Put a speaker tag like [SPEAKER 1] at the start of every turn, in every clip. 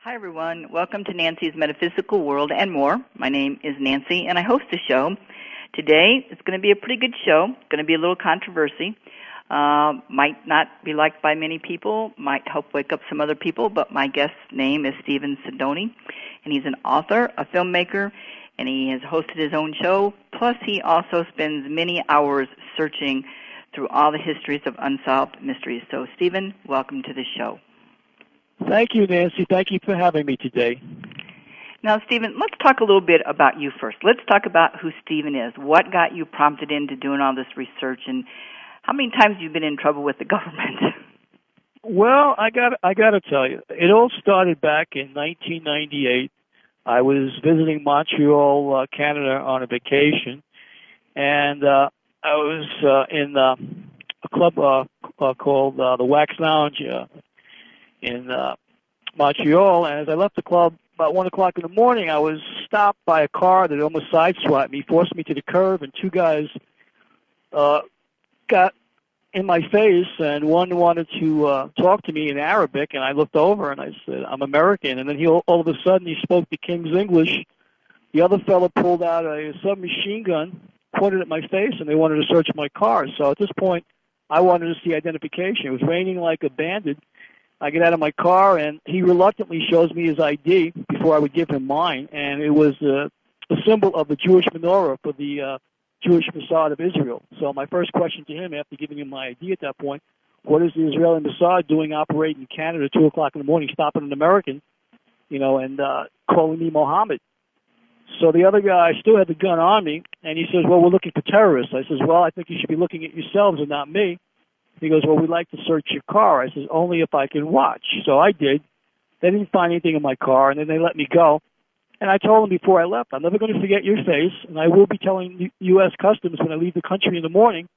[SPEAKER 1] Hi, everyone. Welcome to Nancy's Metaphysical World and more. My name is Nancy, and I host the show. Today, it's going to be a pretty good show. It's going to be a little controversy. Might not be liked by many people, might help wake up some other people, but my guest's name is Sindoni, and he's an author, a filmmaker, and he has hosted his own show. Plus, he also spends many hours searching through all the histories of unsolved mysteries. So, Stephen, welcome to the show.
[SPEAKER 2] Thank you, Nancy. Thank you for having me today.
[SPEAKER 1] Now, Stephen, let's talk a little bit about you first. Let's talk about who Stephen is. What got you prompted into doing all this research, and how many times have you been in trouble with the government?
[SPEAKER 2] Well, I got to tell you, it all started back in 1998. I was visiting Montreal, Canada, on a vacation, and I was in a club called the Wax Lounge in Montreal, and as I left the club about 1 o'clock in the morning, I was stopped by a car that almost sideswiped me, forced me to the curb, and two guys got in my face, and one wanted to talk to me in Arabic, and I looked over and I said, I'm American, and then all of a sudden he spoke the King's English. The other fellow pulled out a submachine gun, pointed at my face, and they wanted to search my car. So at this point, I wanted to see identification. It was raining like a bandit. I get out of my car, and he reluctantly shows me his ID before I would give him mine, and it was a symbol of the Jewish menorah for the Jewish Mossad of Israel. So my first question to him, after giving him my ID at that point, what is the Israeli Mossad doing operating in Canada at 2 o'clock in the morning, stopping an American, and calling me Mohammed? So the other guy still had the gun on me, and he says, well, we're looking for terrorists. I says, well, I think you should be looking at yourselves and not me. He goes, well, we'd like to search your car. I says, only if I can watch. So I did. They didn't find anything in my car, and then they let me go. And I told them before I left, I'm never going to forget your face, and I will be telling U.S. Customs when I leave the country in the morning.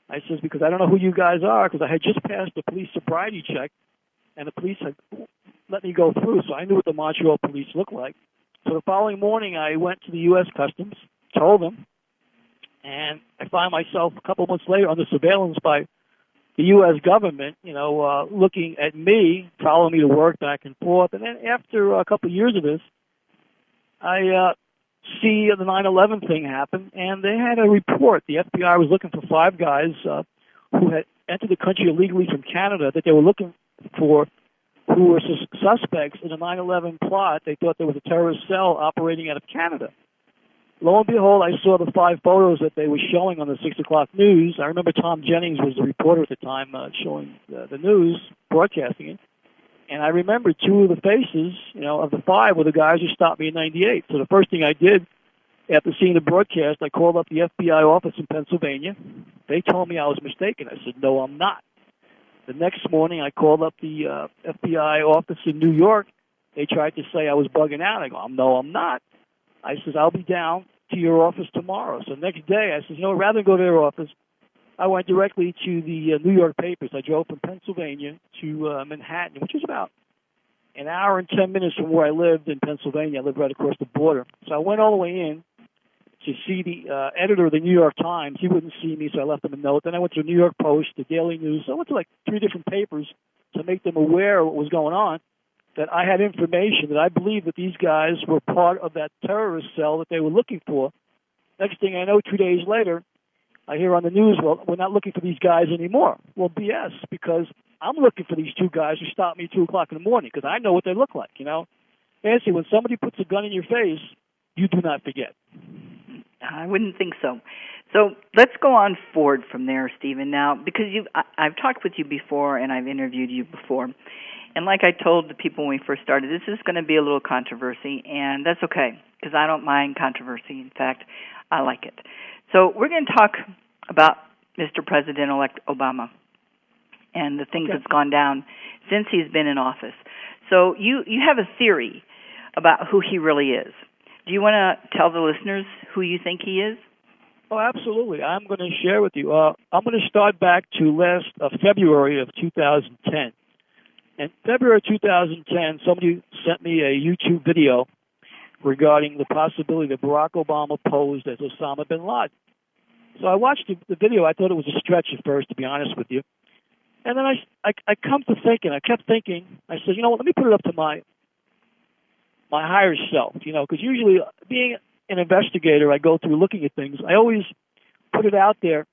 [SPEAKER 2] I says, because I don't know who you guys are, because I had just passed the police sobriety check, and the police had let me go through, so I knew what the Montreal police looked like. So the following morning, I went to the U.S. Customs, told them, and I find myself a couple months later under surveillance by the U.S. government, looking at me, following me to work back and forth. And then after a couple of years of this, I see the 9/11 thing happen, and they had a report. The FBI was looking for 5 guys who had entered the country illegally from Canada that they were looking for, who were suspects in a 9/11 plot. They thought there was a terrorist cell operating out of Canada. Lo and behold, I saw the 5 photos that they were showing on the 6 o'clock news. I remember Tom Jennings was the reporter at the time showing the news, broadcasting it. And I remember 2 of the faces, of the 5 were the guys who stopped me in 98. So the first thing I did after seeing the broadcast, I called up the FBI office in Pennsylvania. They told me I was mistaken. I said, no, I'm not. The next morning, I called up the FBI office in New York. They tried to say I was bugging out. I go, no, I'm not. I says, I'll be down to your office tomorrow. So next day, I says, rather than go to their office, I went directly to the New York papers. I drove from Pennsylvania to Manhattan, which is about an hour and 10 minutes from where I lived in Pennsylvania. I lived right across the border. So I went all the way in to see the editor of the New York Times. He wouldn't see me, so I left him a note. Then I went to the New York Post, the Daily News. I went to like 3 different papers to make them aware of what was going on, that I had information that I believed that these guys were part of that terrorist cell that they were looking for. Next thing I know, 2 days later, I hear on the news, well, we're not looking for these guys anymore. Well, BS, because I'm looking for these 2 guys who stopped me at 2 o'clock in the morning, because I know what they look like, Nancy, when somebody puts a gun in your face, you do not forget.
[SPEAKER 1] I wouldn't think so. So let's go on forward from there, Stephen. Now, because I've talked with you before and I've interviewed you before, and like I told the people when we first started, this is going to be a little controversy, and that's okay, because I don't mind controversy. In fact, I like it. So we're going to talk about Mr. President-elect Obama and the things that's gone down since he's been in office. So you have a theory about who he really is. Do you want to tell the listeners who you think he is?
[SPEAKER 2] Oh, absolutely. I'm going to share with you. I'm going to start back to February of 2010. In February 2010, somebody sent me a YouTube video regarding the possibility that Barack Obama posed as Osama bin Laden. So I watched the video. I thought it was a stretch at first, to be honest with you. And then I come to thinking, I kept thinking, I said, let me put it up to my my higher self, because usually being an investigator, I go through looking at things. I always put it out there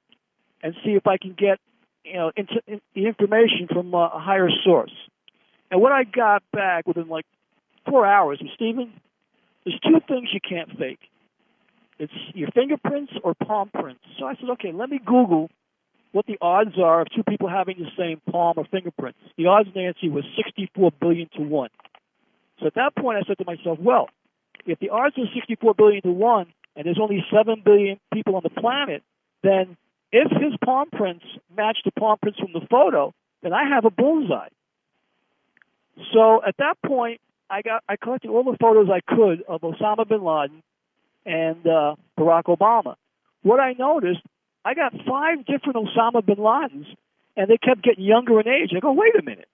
[SPEAKER 2] and see if I can get, the information from a higher source. And what I got back within like 4 hours was, Stephen, there's two things you can't fake. It's your fingerprints or palm prints. So I said, okay, let me Google what the odds are of two people having the same palm or fingerprints. The odds, Nancy, was 64 billion to 1. So at that point, I said to myself, well, if the odds are 64 billion to 1, and there's only 7 billion people on the planet, then if his palm prints match the palm prints from the photo, then I have a bullseye. So at that point, I collected all the photos I could of Osama bin Laden and Barack Obama. What I noticed, I got 5 different Osama bin Ladens, and they kept getting younger in age. I go, wait a minute.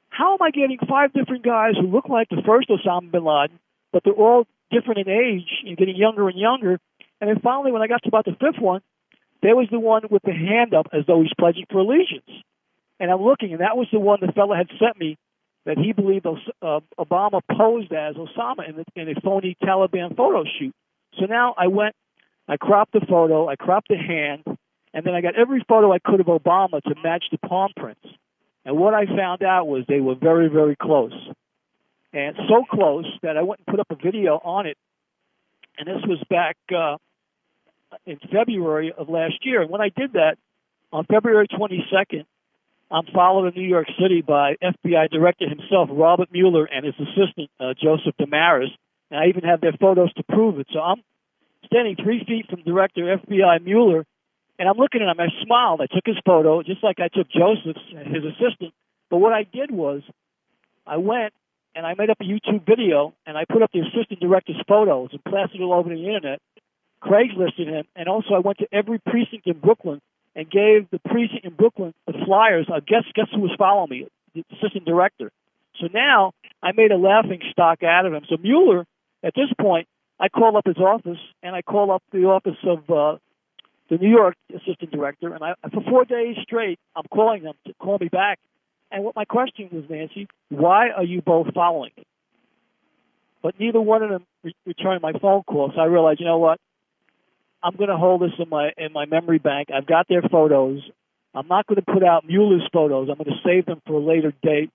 [SPEAKER 2] How am I getting 5 different guys who look like the first Osama bin Laden, but they're all different in age and getting younger and younger? And then finally, when I got to about the 5th one, there was the one with the hand up as though he's pledging for allegiance. And I'm looking, and that was the one the fellow had sent me that he believed Obama posed as Osama in a phony Taliban photo shoot. So now I went, I cropped the photo, I cropped the hand, and then I got every photo I could of Obama to match the palm prints. And what I found out was they were very, very close. And so close that I went and put up a video on it. And this was back in February of last year. And when I did that, on February 22nd, I'm followed in New York City by FBI Director himself, Robert Mueller, and his assistant, Joseph Damaris. And I even have their photos to prove it. So I'm standing 3 feet from Director FBI Mueller, and I'm looking at him. I smiled. I took his photo, just like I took Joseph's, his assistant. But what I did was I went and I made up a YouTube video, and I put up the assistant director's photos and plastered it all over the Internet, Craigslisted him, and also I went to every precinct in Brooklyn and gave the precinct in Brooklyn the flyers. Guess who was following me? The assistant director. So now I made a laughing stock out of him. So Mueller, at this point, I call up his office, and I call up the office of the New York assistant director, and for 4 days straight, I'm calling them to call me back. And what my question was, Nancy, why are you both following me? But neither one of them returned my phone call, so I realized, you know what? I'm going to hold this in my memory bank. I've got their photos. I'm not going to put out Mueller's photos. I'm going to save them for a later date,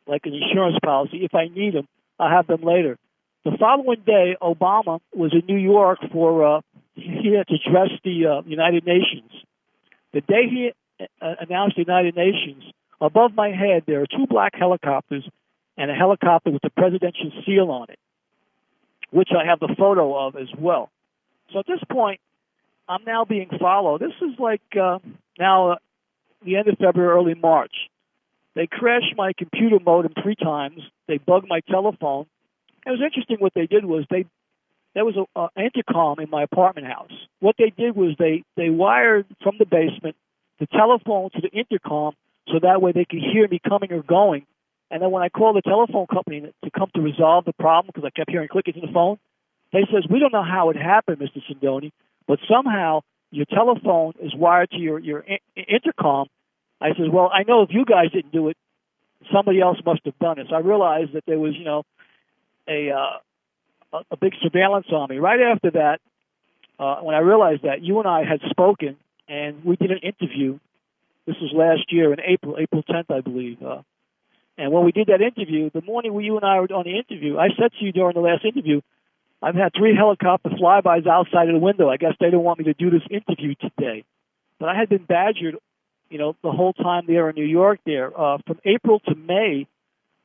[SPEAKER 2] like an insurance policy. If I need them, I'll have them later. The following day, Obama was in New York for he had to address the United Nations. The day he announced the United Nations, above my head there are 2 black helicopters and a helicopter with the presidential seal on it, which I have the photo of as well. So at this point, I'm now being followed. This is like now the end of February, early March. They crashed my computer modem 3 times. They bugged my telephone. It was interesting. What they did was there was an intercom in my apartment house. What they did was they wired from the basement the telephone to the intercom so that way they could hear me coming or going. And then when I called the telephone company to come to resolve the problem, because I kept hearing clickings in the phone, they says, we don't know how it happened, Mr. Sindoni, but somehow your telephone is wired to your intercom. I says, well, I know if you guys didn't do it, somebody else must have done it. So I realized that there was, a big surveillance on me. Right after that, when I realized that, you and I had spoken, and we did an interview. This was last year in April 10th, I believe. And when we did that interview, the morning you and I were on the interview, I said to you during the last interview, I've had 3 helicopter flybys outside of the window. I guess they didn't want me to do this interview today. But I had been badgered, the whole time there in New York there. From April to May,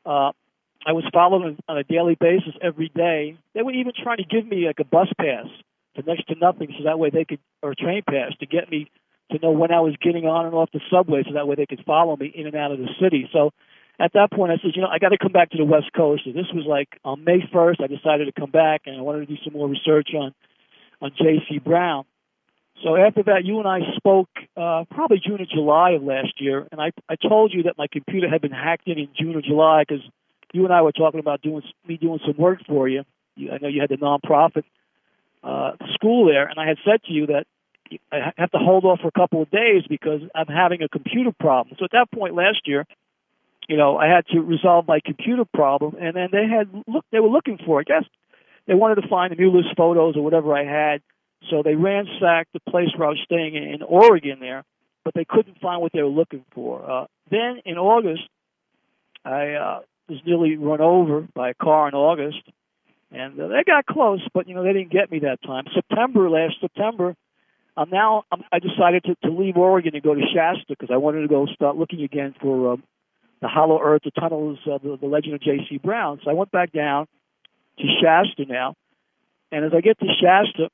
[SPEAKER 2] I was followed on a daily basis every day. They were even trying to give me like a bus pass for next to nothing so that way they could, or a train pass, to get me to know when I was getting on and off the subway so that way they could follow me in and out of the city. So at that point, I said, I got to come back to the West Coast. So this was like on May 1st, I decided to come back, and I wanted to do some more research on J.C. Brown. So after that, you and I spoke probably June or July of last year, and I told you that my computer had been hacked in June or July because you and I were talking about doing some work for you. I know you had the nonprofit school there, and I had said to you that I have to hold off for a couple of days because I'm having a computer problem. So at that point last year, I had to resolve my computer problem, and then they were looking for it. I guess they wanted to find the Mueller's photos or whatever I had, so they ransacked the place where I was staying in Oregon there, but they couldn't find what they were looking for. Then in August, I was nearly run over by a car in August, and they got close, but they didn't get me that time. Last September, I decided to leave Oregon and go to Shasta because I wanted to go start looking again for the hollow earth, the tunnels, the legend of J.C. Brown. So I went back down to Shasta now, and as I get to Shasta,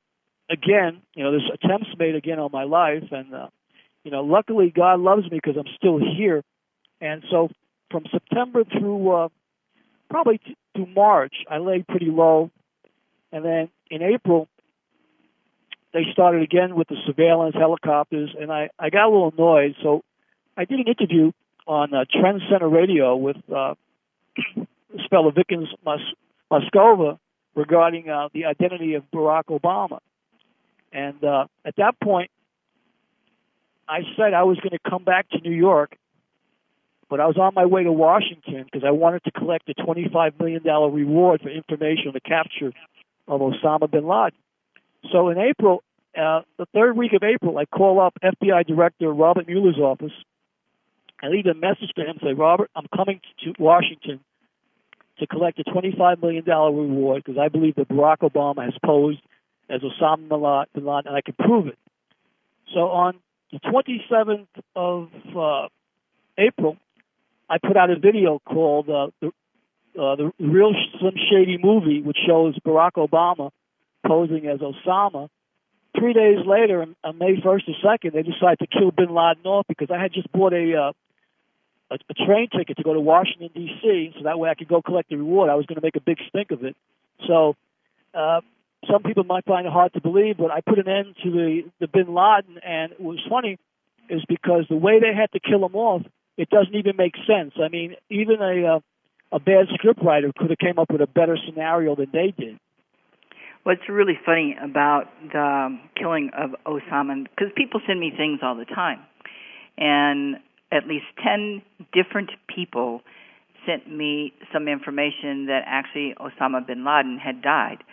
[SPEAKER 2] again, there's attempts made again on my life, and luckily God loves me because I'm still here, and so from September through probably through March, I lay pretty low, and then in April, they started again with the surveillance helicopters, and I got a little annoyed, so I did an interview on Trend Center Radio with this fellow Vikens Moskova regarding the identity of Barack Obama. And at that point, I said I was going to come back to New York, but I was on my way to Washington because I wanted to collect a $25 million reward for information on the capture of Osama bin Laden. So in April, the third week of April, I call up FBI Director Robert Mueller's office. I leave a message to him, say, Robert, I'm coming to Washington to collect a $25 million reward because I believe that Barack Obama has posed as Osama bin Laden, and I can prove it. So on the 27th of April, I put out a video called the Real Slim Shady Movie, which shows Barack Obama posing as Osama. 3 days later, on May 1st or 2nd, they decided to kill bin Laden off because I had just bought a train ticket to go to Washington, D.C., so that way I could go collect the reward. I was going to make a big stink of it. So some people might find it hard to believe, but I put an end to the bin Laden, and what was funny is because the way they had to kill him off, it doesn't even make sense. I mean, even a bad scriptwriter could have came up with a better scenario than they did.
[SPEAKER 1] What's really funny about the killing of Osama, because people send me things all the time, and at least 10 different people sent me some information that actually Osama bin Laden had died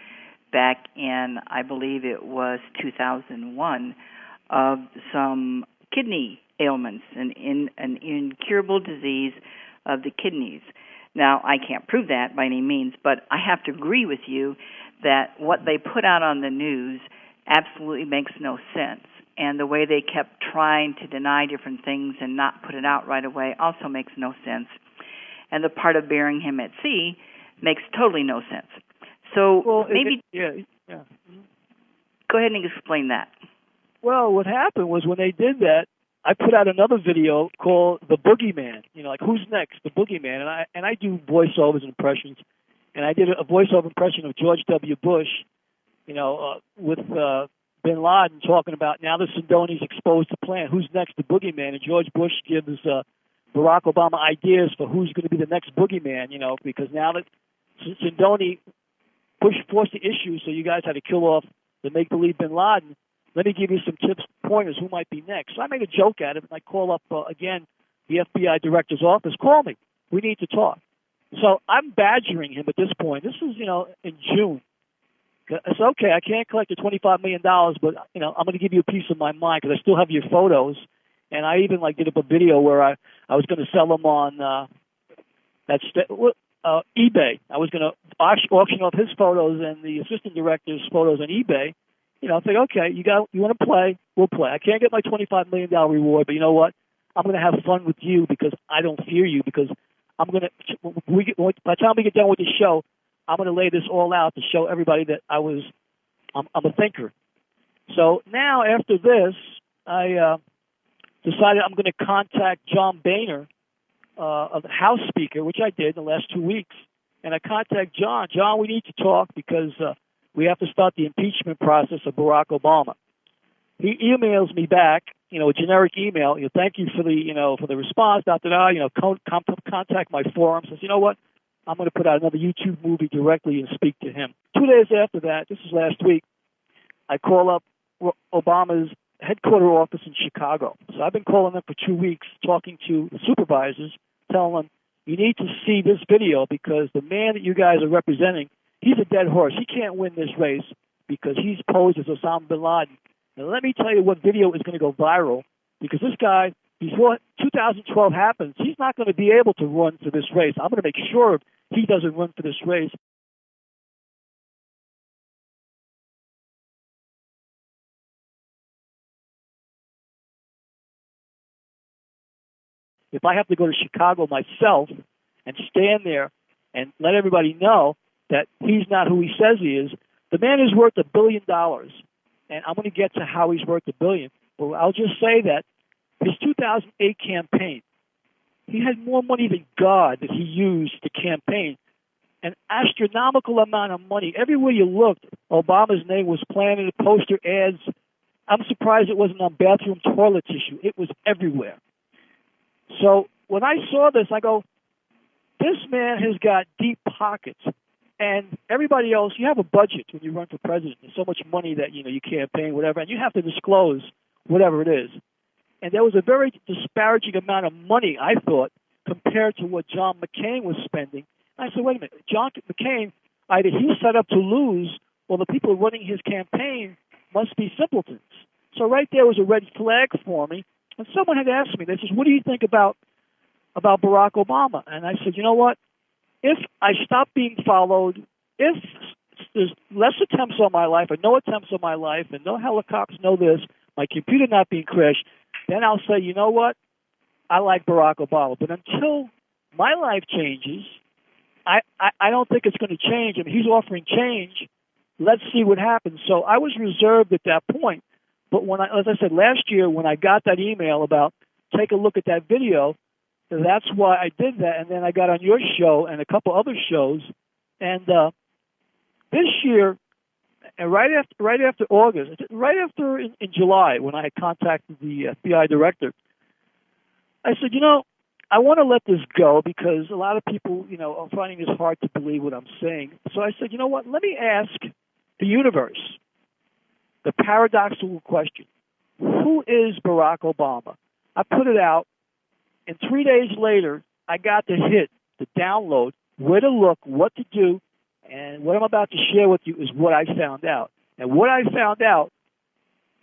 [SPEAKER 1] back in, I believe it was 2001, of some kidney ailments, an incurable disease of the kidneys. Now, I can't prove that by any means, but I have to agree with you that what they put out on the news absolutely makes no sense. And the way they kept trying to deny different things and not put it out right away also makes no sense. And the part of burying him at sea makes totally no sense. So maybe... Go ahead and explain that.
[SPEAKER 2] Well, what happened was when they did that, I put out another video called The Boogeyman. Like, who's next? The Boogeyman. And I do voiceovers and impressions. And I did a voiceover impression of George W. Bush, with bin Laden talking about now the Sindoni's exposed the plan. Who's next? The Boogeyman. And George Bush gives Barack Obama ideas for who's going to be the next Boogeyman, because now that Sindoni forced the issue, so you guys had to kill off the make-believe bin Laden. Let me give you some tips, pointers, who might be next. So I made a joke at him, and I call up, again, the FBI director's office. Call me. We need to talk. So I'm badgering him at this point. This is, in June. It's okay. I can't collect the $25 million, but, I'm going to give you a piece of my mind because I still have your photos. And I even, did up a video where I was going to sell them on eBay. I was going to auction off his photos and the assistant director's photos on eBay. I think, okay, you want to play? We'll play. I can't get my $25 million reward, but you know what? I'm going to have fun with you because I don't fear you, because I'm going to, by the time we get done with the show, I'm going to lay this all out to show everybody that I'm a thinker. So now after this, I decided I'm going to contact John Boehner, of the House Speaker, which I did in the last 2 weeks. And I contact John. John, we need to talk because we have to start the impeachment process of Barack Obama. He emails me back, a generic email. Thank you for the response. Contact my forum. Says, you know what? I'm going to put out another YouTube movie directly and speak to him. 2 days after that, this is last week, I call up Obama's headquarter office in Chicago. So I've been calling them for 2 weeks, talking to the supervisors, telling them, you need to see this video because the man that you guys are representing, he's a dead horse. He can't win this race because he's posed as Osama bin Laden. And let me tell you what video is going to go viral because this guy, before 2012 happens, he's not going to be able to run for this race. I'm going to make sure he doesn't run for this race. If I have to go to Chicago myself and stand there and let everybody know that he's not who he says he is, the man is worth $1 billion. And I'm going to get to how he's worth $1 billion. But I'll just say that his 2008 campaign, he had more money than God that he used to campaign. An astronomical amount of money. Everywhere you looked, Obama's name was planted, poster ads. I'm surprised it wasn't on bathroom toilet tissue. It was everywhere. So when I saw this, I go, this man has got deep pockets. And everybody else, you have a budget when you run for president. There's so much money that, you campaign, whatever, and you have to disclose whatever it is. And there was a very disparaging amount of money, I thought, compared to what John McCain was spending. And I said, wait a minute, John McCain, either he's set up to lose or the people running his campaign must be simpletons. So right there was a red flag for me. And someone had asked me, they said, what do you think about Barack Obama? And I said, you know what? If I stop being followed, if there's less attempts on my life or no attempts on my life and no helicopters, no this, my computer not being crashed, then I'll say, you know what? I like Barack Obama. But until my life changes, I don't think it's going to change. I mean, he's offering change. Let's see what happens. So I was reserved at that point. But as I said, last year when I got that email about take a look at that video, that's why I did that. And then I got on your show and a couple other shows. And this year, and right after August, right after in July when I had contacted the FBI director, I said, I want to let this go because a lot of people, are finding this hard to believe what I'm saying. So I said, you know what, let me ask the universe the paradoxical question, who is Barack Obama? I put it out, and 3 days later, I got the hit, the download, where to look, what to do, and what I'm about to share with you is what I found out. And what I found out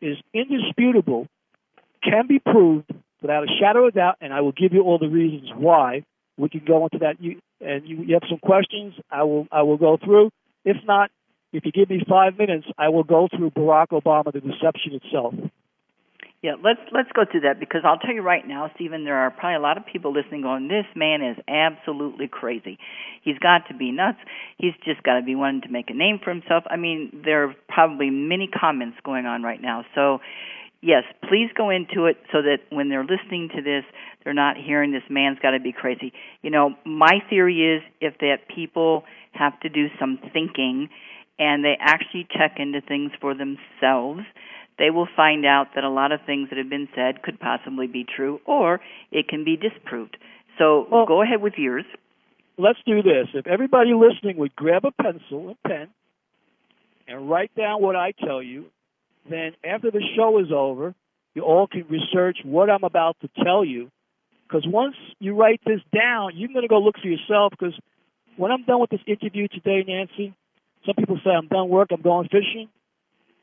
[SPEAKER 2] is indisputable, can be proved without a shadow of doubt, and I will give you all the reasons why. We can go into that. You have some questions, I will go through. If not, if you give me 5 minutes, I will go through Barack Obama, the deception itself.
[SPEAKER 1] Yeah, let's go through that because I'll tell you right now, Stephen, there are probably a lot of people listening going, this man is absolutely crazy. He's got to be nuts. He's just got to be wanting to make a name for himself. I mean, there are probably many comments going on right now. So, yes, please go into it so that when they're listening to this, they're not hearing this man's got to be crazy. My theory is if that people have to do some thinking and they actually check into things for themselves, they will find out that a lot of things that have been said could possibly be true or it can be disproved. So go ahead with yours.
[SPEAKER 2] Let's do this. If everybody listening would grab a pencil and pen and write down what I tell you, then after the show is over, you all can research what I'm about to tell you. Because once you write this down, you're going to go look for yourself. Because when I'm done with this interview today, Nancy, some people say I'm done work, I'm going fishing.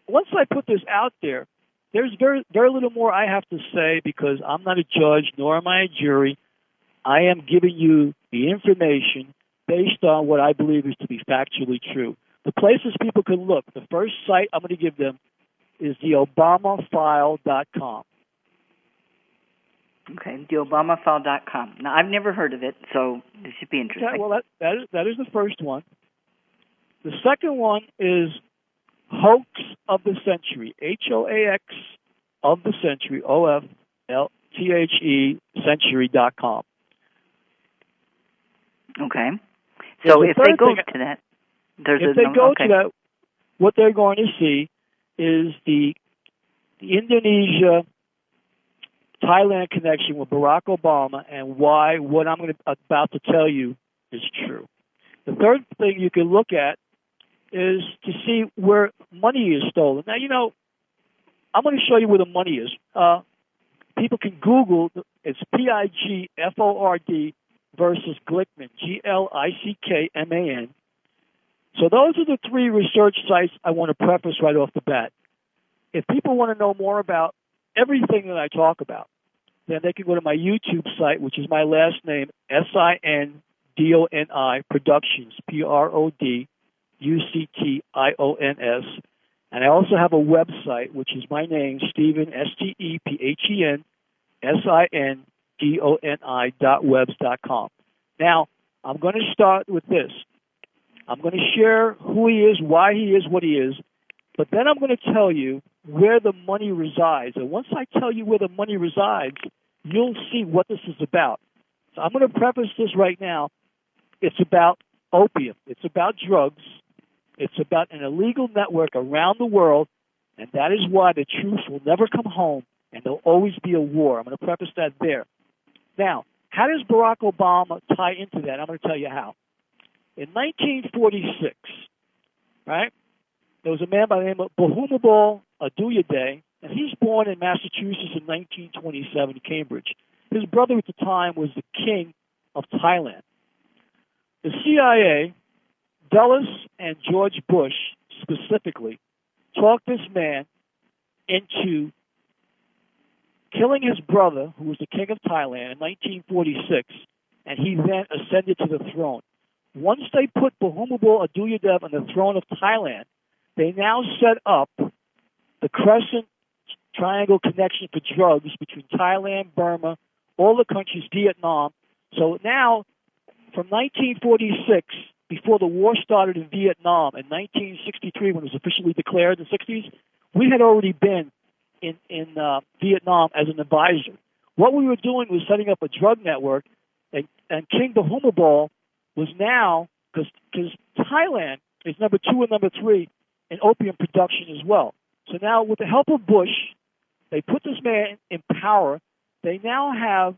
[SPEAKER 2] Once I put this out there, there's very, very little more I have to say because I'm not a judge, nor am I a jury. I am giving you the information based on what I believe is to be factually true. The places people can look, the first site I'm going to give them is theobamafile.com.
[SPEAKER 1] Okay, theobamafile.com. Now, I've never heard of it, so this should be interesting.
[SPEAKER 2] Okay, well, that is the first one. The second one is Hoax of the Century, HOAX of the Century, OFLTHE Century.com.
[SPEAKER 1] Okay. So if they go to that,
[SPEAKER 2] to that, what they're going to see is the Indonesia Thailand connection with Barack Obama and why what I'm about to tell you is true. The third thing you can look at is to see where money is stolen. Now, I'm going to show you where the money is. People can Google, it's PIGFORD versus Glickman, Glickman. So those are the three research sites I want to preface right off the bat. If people want to know more about everything that I talk about, then they can go to my YouTube site, which is my last name, Sindoni Productions, Productions. And I also have a website, which is my name, Stephen, StephenSindoni.webs.com. Now, I'm going to start with this. I'm going to share who he is, why he is what he is, but then I'm going to tell you where the money resides. And once I tell you where the money resides, you'll see what this is about. So I'm going to preface this right now. It's about opium. It's about drugs. It's about an illegal network around the world, and that is why the truth will never come home, and there'll always be a war. I'm going to preface that there. Now, how does Barack Obama tie into that? I'm going to tell you how. In 1946, right, there was a man by the name of Bhumibol Adulyadej, and he's born in Massachusetts in 1927, Cambridge. His brother at the time was the king of Thailand. The CIA, Dulles and George Bush specifically, talked this man into killing his brother, who was the king of Thailand, in 1946, and he then ascended to the throne. Once they put Bhumibol Adulyadej on the throne of Thailand, they now set up the Crescent Triangle connection for drugs between Thailand, Burma, all the countries, Vietnam. So now, from 1946, before the war started in Vietnam, in 1963, when it was officially declared in the 60s, we had already been in Vietnam as an advisor. What we were doing was setting up a drug network, and King Bhumibol was now, because Thailand is number 2 and number 3 in opium production as well. So now, with the help of Bush, they put this man in power. They now have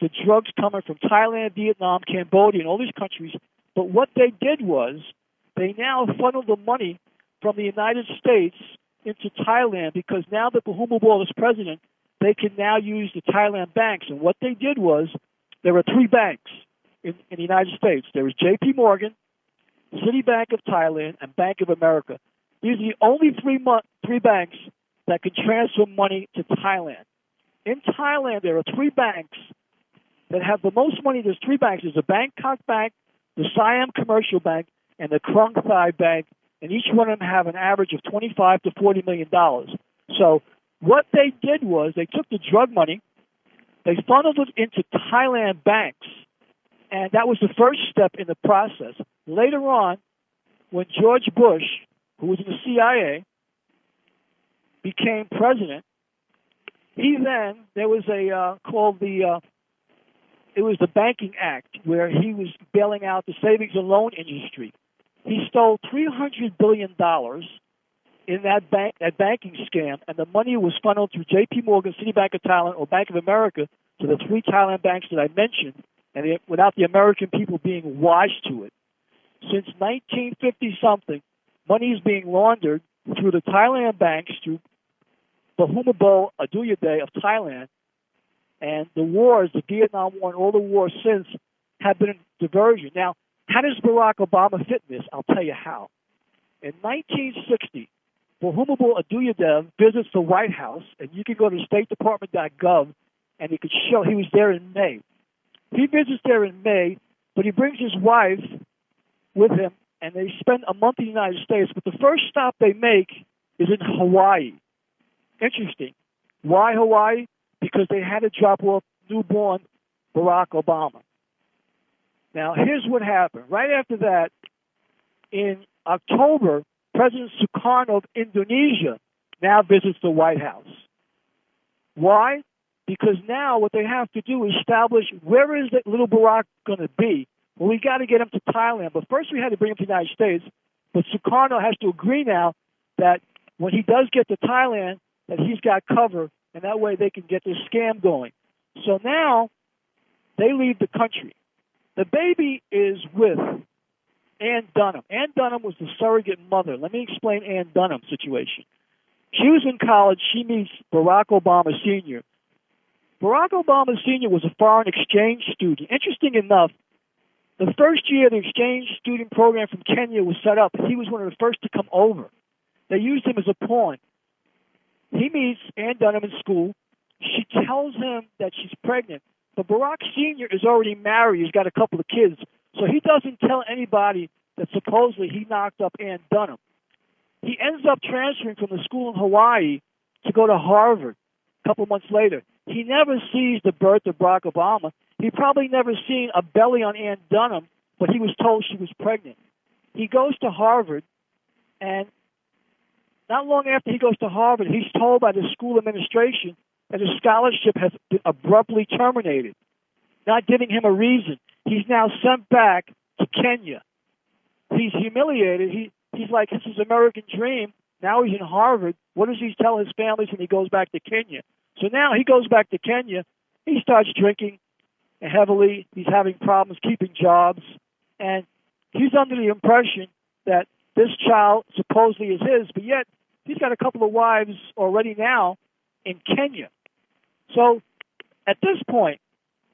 [SPEAKER 2] the drugs coming from Thailand, Vietnam, Cambodia, and all these countries. But what they did was they now funneled the money from the United States into Thailand, because now that Bhumibol is president, they can now use the Thailand banks. And what they did was there were 3 banks in the United States. There was J.P. Morgan, Citibank of Thailand, and Bank of America. These are the only 3 banks that can transfer money to Thailand. In Thailand, there are 3 banks that have the most money. There's 3 banks. There's the Bangkok Bank, the Siam Commercial Bank, and the Krung Thai Bank, and each one of them have an average of $25 to $40 million. So what they did was they took the drug money, they funneled it into Thailand banks, and that was the first step in the process. Later on, when George Bush, who was in the CIA, became president, there was it was the Banking Act, where he was bailing out the savings and loan industry. He stole $300 billion in that banking scam, and the money was funneled through J.P. Morgan, Citibank of Thailand, or Bank of America to the 3 Thailand banks that I mentioned, and without the American people being wise to it. Since 1950-something, money is being laundered through the Thailand banks, through Bhumibol Adulyadej of Thailand, and the wars, the Vietnam War and all the wars since, have been a diversion. Now, how does Barack Obama fit in this? I'll tell you how. In 1960, Bhumibol Adulyadej visits the White House, and you can go to statedepartment.gov, and you can show he was there in May. He visits there in May, but he brings his wife with him, and they spend a month in the United States. But the first stop they make is in Hawaii. Interesting. Why Hawaii? Because they had to drop off newborn Barack Obama. Now, here's what happened. Right after that, in October, President Sukarno of Indonesia now visits the White House. Why? Because now what they have to do is establish, where is that little Barack going to be? Well, we got to get him to Thailand. But first we had to bring him to the United States. But Sukarno has to agree now that when he does get to Thailand, that he's got cover, and that way they can get this scam going. So now they leave the country. The baby is with Ann Dunham. Ann Dunham was the surrogate mother. Let me explain Ann Dunham's situation. She was in college. She meets Barack Obama Sr. Barack Obama Sr. was a foreign exchange student. Interesting enough, the first year the exchange student program from Kenya was set up, he was one of the first to come over. They used him as a pawn. He meets Ann Dunham in school. She tells him that she's pregnant. But Barack Sr. is already married. He's got a couple of kids. So he doesn't tell anybody that supposedly he knocked up Ann Dunham. He ends up transferring from the school in Hawaii to go to Harvard a couple months later. He never sees the birth of Barack Obama. He probably never seen a belly on Ann Dunham, but he was told she was pregnant. He goes to Harvard, and not long after he goes to Harvard, he's told by the school administration that his scholarship has been abruptly terminated, not giving him a reason. He's now sent back to Kenya. He's humiliated. He's like, this is American dream. Now he's in Harvard. What does he tell his families when he goes back to Kenya? So now he goes back to Kenya. He starts drinking heavily. He's having problems keeping jobs. And he's under the impression that this child supposedly is his, but yet he's got a couple of wives already now in Kenya. So at this point,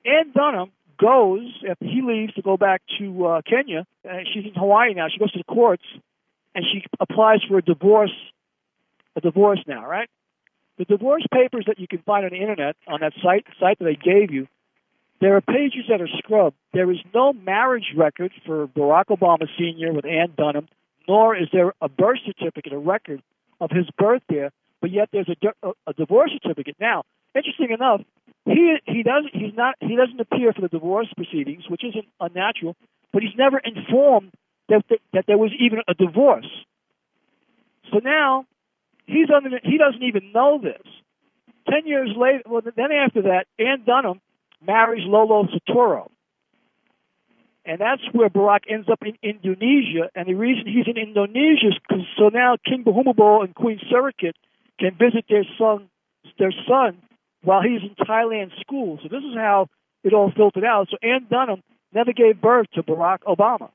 [SPEAKER 2] Ann Dunham goes, after he leaves to go back to Kenya, she's in Hawaii now, she goes to the courts, and she applies for a divorce now, right? The divorce papers that you can find on the internet, on that site that I gave you, there are pages that are scrubbed. There is no marriage record for Barack Obama Sr. with Ann Dunham, nor is there a birth certificate, a record of his birth there, but yet there's a divorce certificate. Now, interesting enough, he doesn't appear for the divorce proceedings, which isn't unnatural, but he's never informed that there was even a divorce. So now he doesn't even know this. 10 years later, well, then after that, Ann Dunham marries Lolo Soetoro. And that's where Barack ends up in Indonesia. And the reason he's in Indonesia is because so now King Bhumibol and Queen Sirikit can visit their son while he's in Thailand school. So this is how it all filtered out. So Ann Dunham never gave birth to Barack Obama.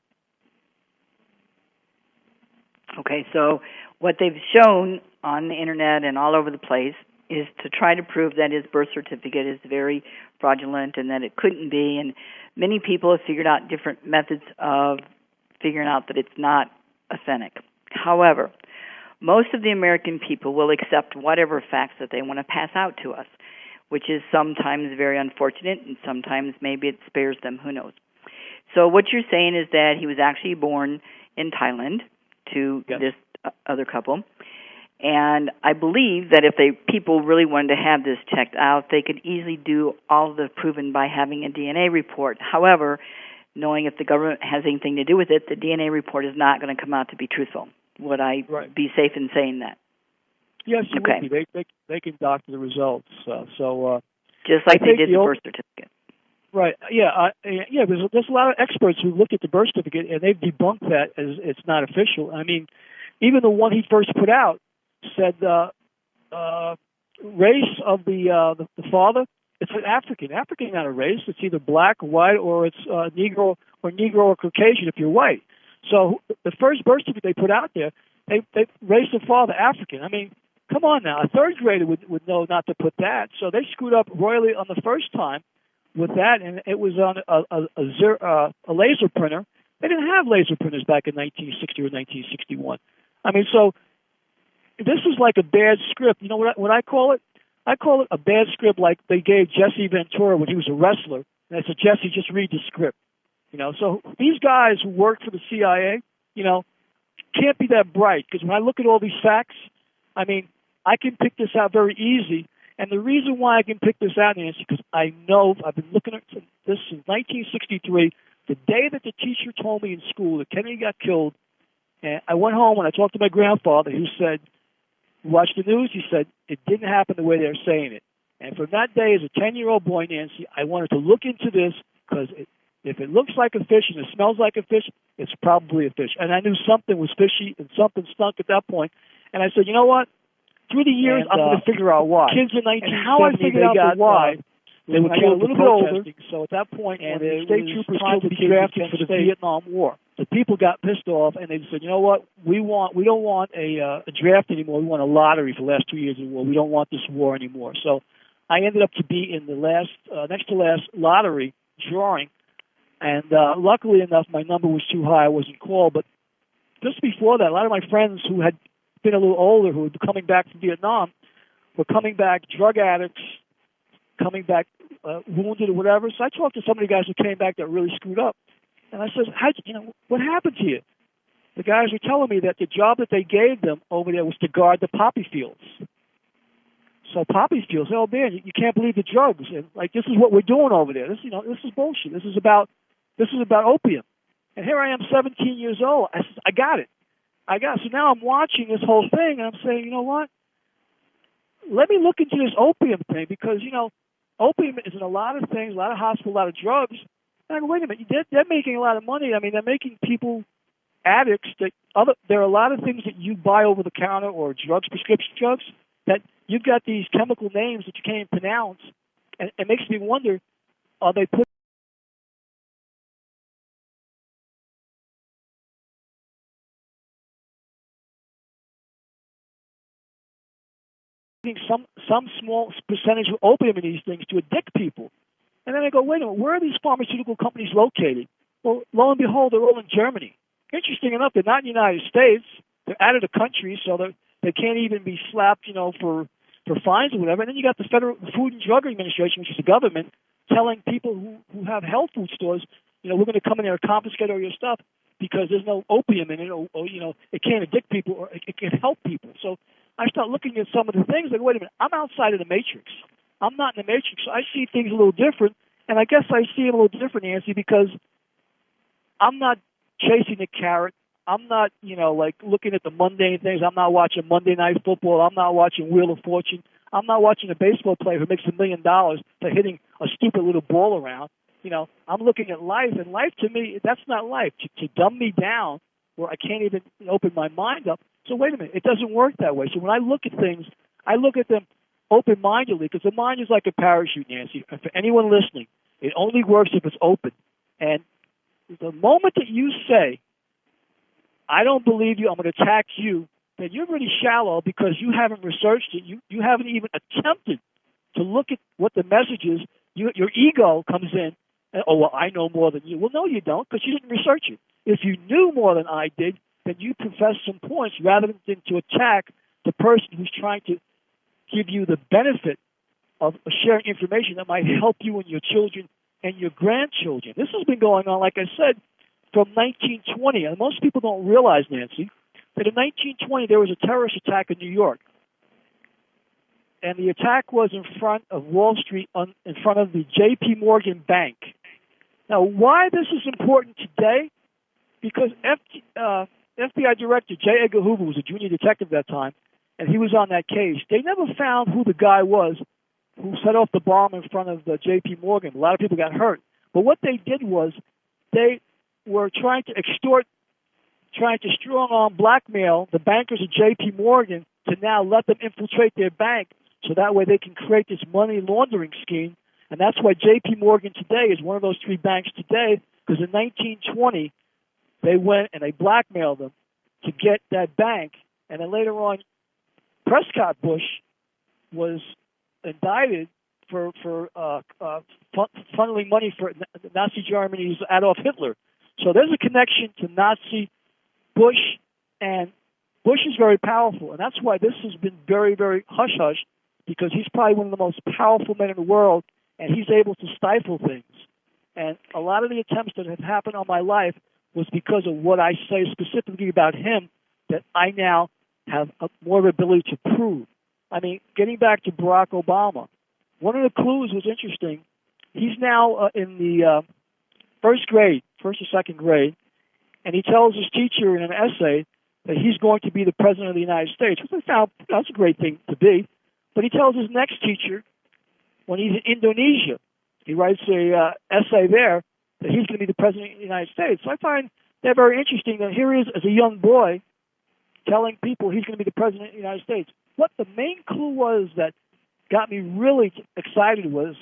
[SPEAKER 1] Okay, so what they've shown on the internet and all over the place is to try to prove that his birth certificate is very fraudulent and that it couldn't be. And many people have figured out different methods of figuring out that it's not authentic. However, most of the American people will accept whatever facts that they want to pass out to us, which is sometimes very unfortunate and sometimes maybe it spares them, who knows. So what you're saying is that he was actually born in Thailand to this other couple. And I believe that if people really wanted to have this checked out, they could easily do all of the proven by having a DNA report. However, knowing if the government has anything to do with it, the DNA report is not going to come out to be truthful. Would I be safe in saying that?
[SPEAKER 2] Yes, you would be. They can doctor the results.
[SPEAKER 1] Just like they did the birth certificate.
[SPEAKER 2] Right. Yeah. There's a lot of experts who looked at the birth certificate and they've debunked that as it's not official. I mean, even the one he first put out said race of the father. It's an African. African is not a race. It's either black, white, or it's Negro or Caucasian if you're white. So the first birth certificate they put out there, they raised the father African. I mean, come on now. A third grader would know not to put that. So they screwed up royally on the first time with that, and it was on a laser printer. They didn't have laser printers back in 1960 or 1961. I mean, so this is like a bad script. You know what I call it? I call it a bad script like they gave Jesse Ventura when he was a wrestler. And I said, Jesse, just read the script. You know, so these guys who work for the CIA, you know, can't be that bright. Because when I look at all these facts, I mean, I can pick this out very easy. And the reason why I can pick this out, Nancy, because I know I've been looking at this since 1963, the day that the teacher told me in school that Kennedy got killed. And I went home and I talked to my grandfather, who said, watched the news, he said, it didn't happen the way they're saying it. And from that day, as a 10-year-old boy, Nancy, I wanted to look into this because if it looks like a fish and it smells like a fish, it's probably a fish. And I knew something was fishy and something stunk at that point. And I said, you know what? Through the years, I'm going to figure out why. Kids in 1970, and how I figured out the why, they were killed a little bit older. So at that point, when the state troopers tried to be drafted for the Vietnam War, the people got pissed off, and they said, you know what? We don't want a draft anymore. We want a lottery for the last 2 years of the war. We don't want this war anymore. So I ended up to be in the last, next to last lottery drawing, and luckily enough, my number was too high. I wasn't called. But just before that, a lot of my friends who had been a little older, who were coming back from Vietnam, were coming back drug addicts, coming back wounded or whatever. So I talked to some of the guys who came back that really screwed up, and I said, what happened to you? The guys were telling me that the job that they gave them over there was to guard the poppy fields. So poppy fields, oh man, you can't believe the drugs, and like this is what we're doing over there. This is bullshit. This is about opium. And here I am, 17 years old. I got it. So now I'm watching this whole thing, and I'm saying, you know what? Let me look into this opium thing, because opium is in a lot of things, a lot of hospitals, a lot of drugs. And I go, wait a minute, they're making a lot of money. I mean, they're making people addicts. There are a lot of things that you buy over the counter or drugs, prescription drugs, that you've got these chemical names that you can't pronounce, and it makes me wonder, are they putting some small percentage of opium in these things to addict people? And then I go, wait a minute, where are these pharmaceutical companies located? Well, lo and behold, they're all in Germany. Interesting enough, they're not in the United States. They're out of the country, so they can't even be slapped, for fines or whatever. And then you got the Federal Food and Drug Administration, which is the government, telling people who have health food stores, we're going to come in there and confiscate all your stuff because there's no opium in it, or it can't addict people, or it can help people. So I start looking at some of the things, like, wait a minute, I'm outside of the matrix. I'm not in the matrix, so I see things a little different. And I guess I see it a little different, Nancy, because I'm not chasing the carrot. I'm not, looking at the mundane things. I'm not watching Monday Night Football. I'm not watching Wheel of Fortune. I'm not watching a baseball player who makes $1 million for hitting a stupid little ball around. I'm looking at life, and life to me, that's not life. To dumb me down where I can't even open my mind up. So wait a minute, it doesn't work that way. So when I look at things, I look at them open-mindedly, because the mind is like a parachute, Nancy. And for anyone listening, it only works if it's open. And the moment that you say, I don't believe you, I'm going to attack you, then you're really shallow, because you haven't researched it. You haven't even attempted to look at what the message is. Your ego comes in, and, oh, well, I know more than you. Well, no, you don't, because you didn't research it. If you knew more than I did, then you profess some points rather than to attack the person who's trying to give you the benefit of sharing information that might help you and your children and your grandchildren. This has been going on, like I said, from 1920. And most people don't realize, Nancy, that in 1920 there was a terrorist attack in New York. And the attack was in front of Wall Street, in front of the J.P. Morgan Bank. Now, why this is important today? Because FBI Director J. Edgar Hoover was a junior detective at that time, and he was on that case. They never found who the guy was who set off the bomb in front of the J.P. Morgan. A lot of people got hurt. But what they did was they were trying to strong-arm blackmail the bankers at J.P. Morgan to now let them infiltrate their bank, so that way they can create this money laundering scheme. And that's why J.P. Morgan today is one of those three banks today, because in 1920, they went and they blackmailed them to get that bank. And then later on, Prescott Bush was indicted for funneling money for Nazi Germany's Adolf Hitler. So there's a connection to Nazi Bush, and Bush is very powerful. And that's why this has been very, very hush-hush, because he's probably one of the most powerful men in the world, and he's able to stifle things. And a lot of the attempts that have happened on my life was because of what I say specifically about him that I now have more ability to prove. I mean, getting back to Barack Obama, one of the clues was interesting. He's now in the first or second grade, and he tells his teacher in an essay that he's going to be the president of the United States, which I found that's a great thing to be. But he tells his next teacher, when he's in Indonesia, he writes a essay there that he's going to be the president of the United States. So I find that very interesting that here he is as a young boy telling people he's going to be the president of the United States. What the main clue was that got me really excited was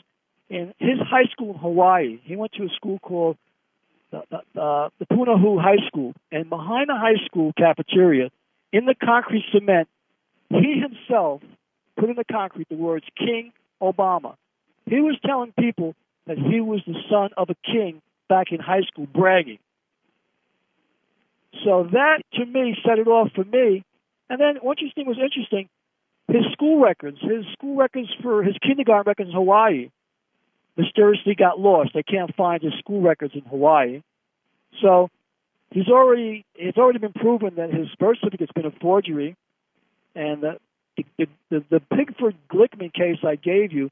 [SPEAKER 2] in his high school in Hawaii. He went to a school called the Punahou High School, and behind the high school cafeteria, in the concrete cement, he himself put in the concrete the words King Obama. He was telling people that he was the son of a king back in high school, bragging. So that, to me, set it off for me. And then what was interesting, his school records for his kindergarten records in Hawaii mysteriously got lost. They can't find his school records in Hawaii. So it's already been proven that his birth certificate's been a forgery. And the Pickford-Glickman case I gave you,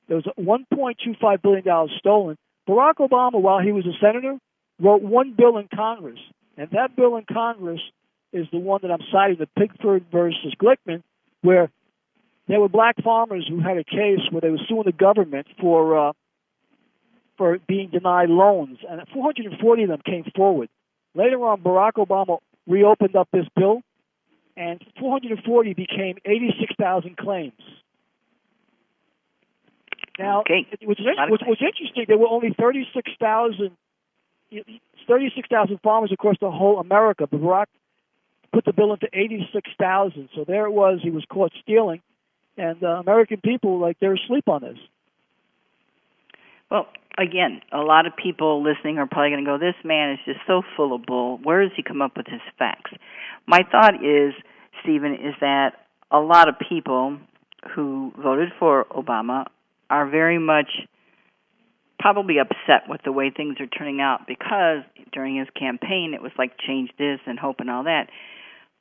[SPEAKER 2] there was $1.25 billion stolen. Barack Obama, while he was a senator, wrote one bill in Congress. And that bill in Congress is the one that I'm citing, the Pickford versus Glickman, where there were black farmers who had a case where they were suing the government for being denied loans, and 440 of them came forward. Later on, Barack Obama reopened up this bill, and 440 became 86,000 claims. Now, which was interesting, there were only 36,000 farmers across the whole America, but Barack put the bill into 86,000. So there it was, he was caught stealing, and American people, they're asleep on this.
[SPEAKER 1] Well, again, a lot of people listening are probably going to go, this man is just so full of bull. Where does he come up with his facts? My thought is, Stephen, is that a lot of people who voted for Obama are very much probably upset with the way things are turning out, because during his campaign it was like change this and hope and all that.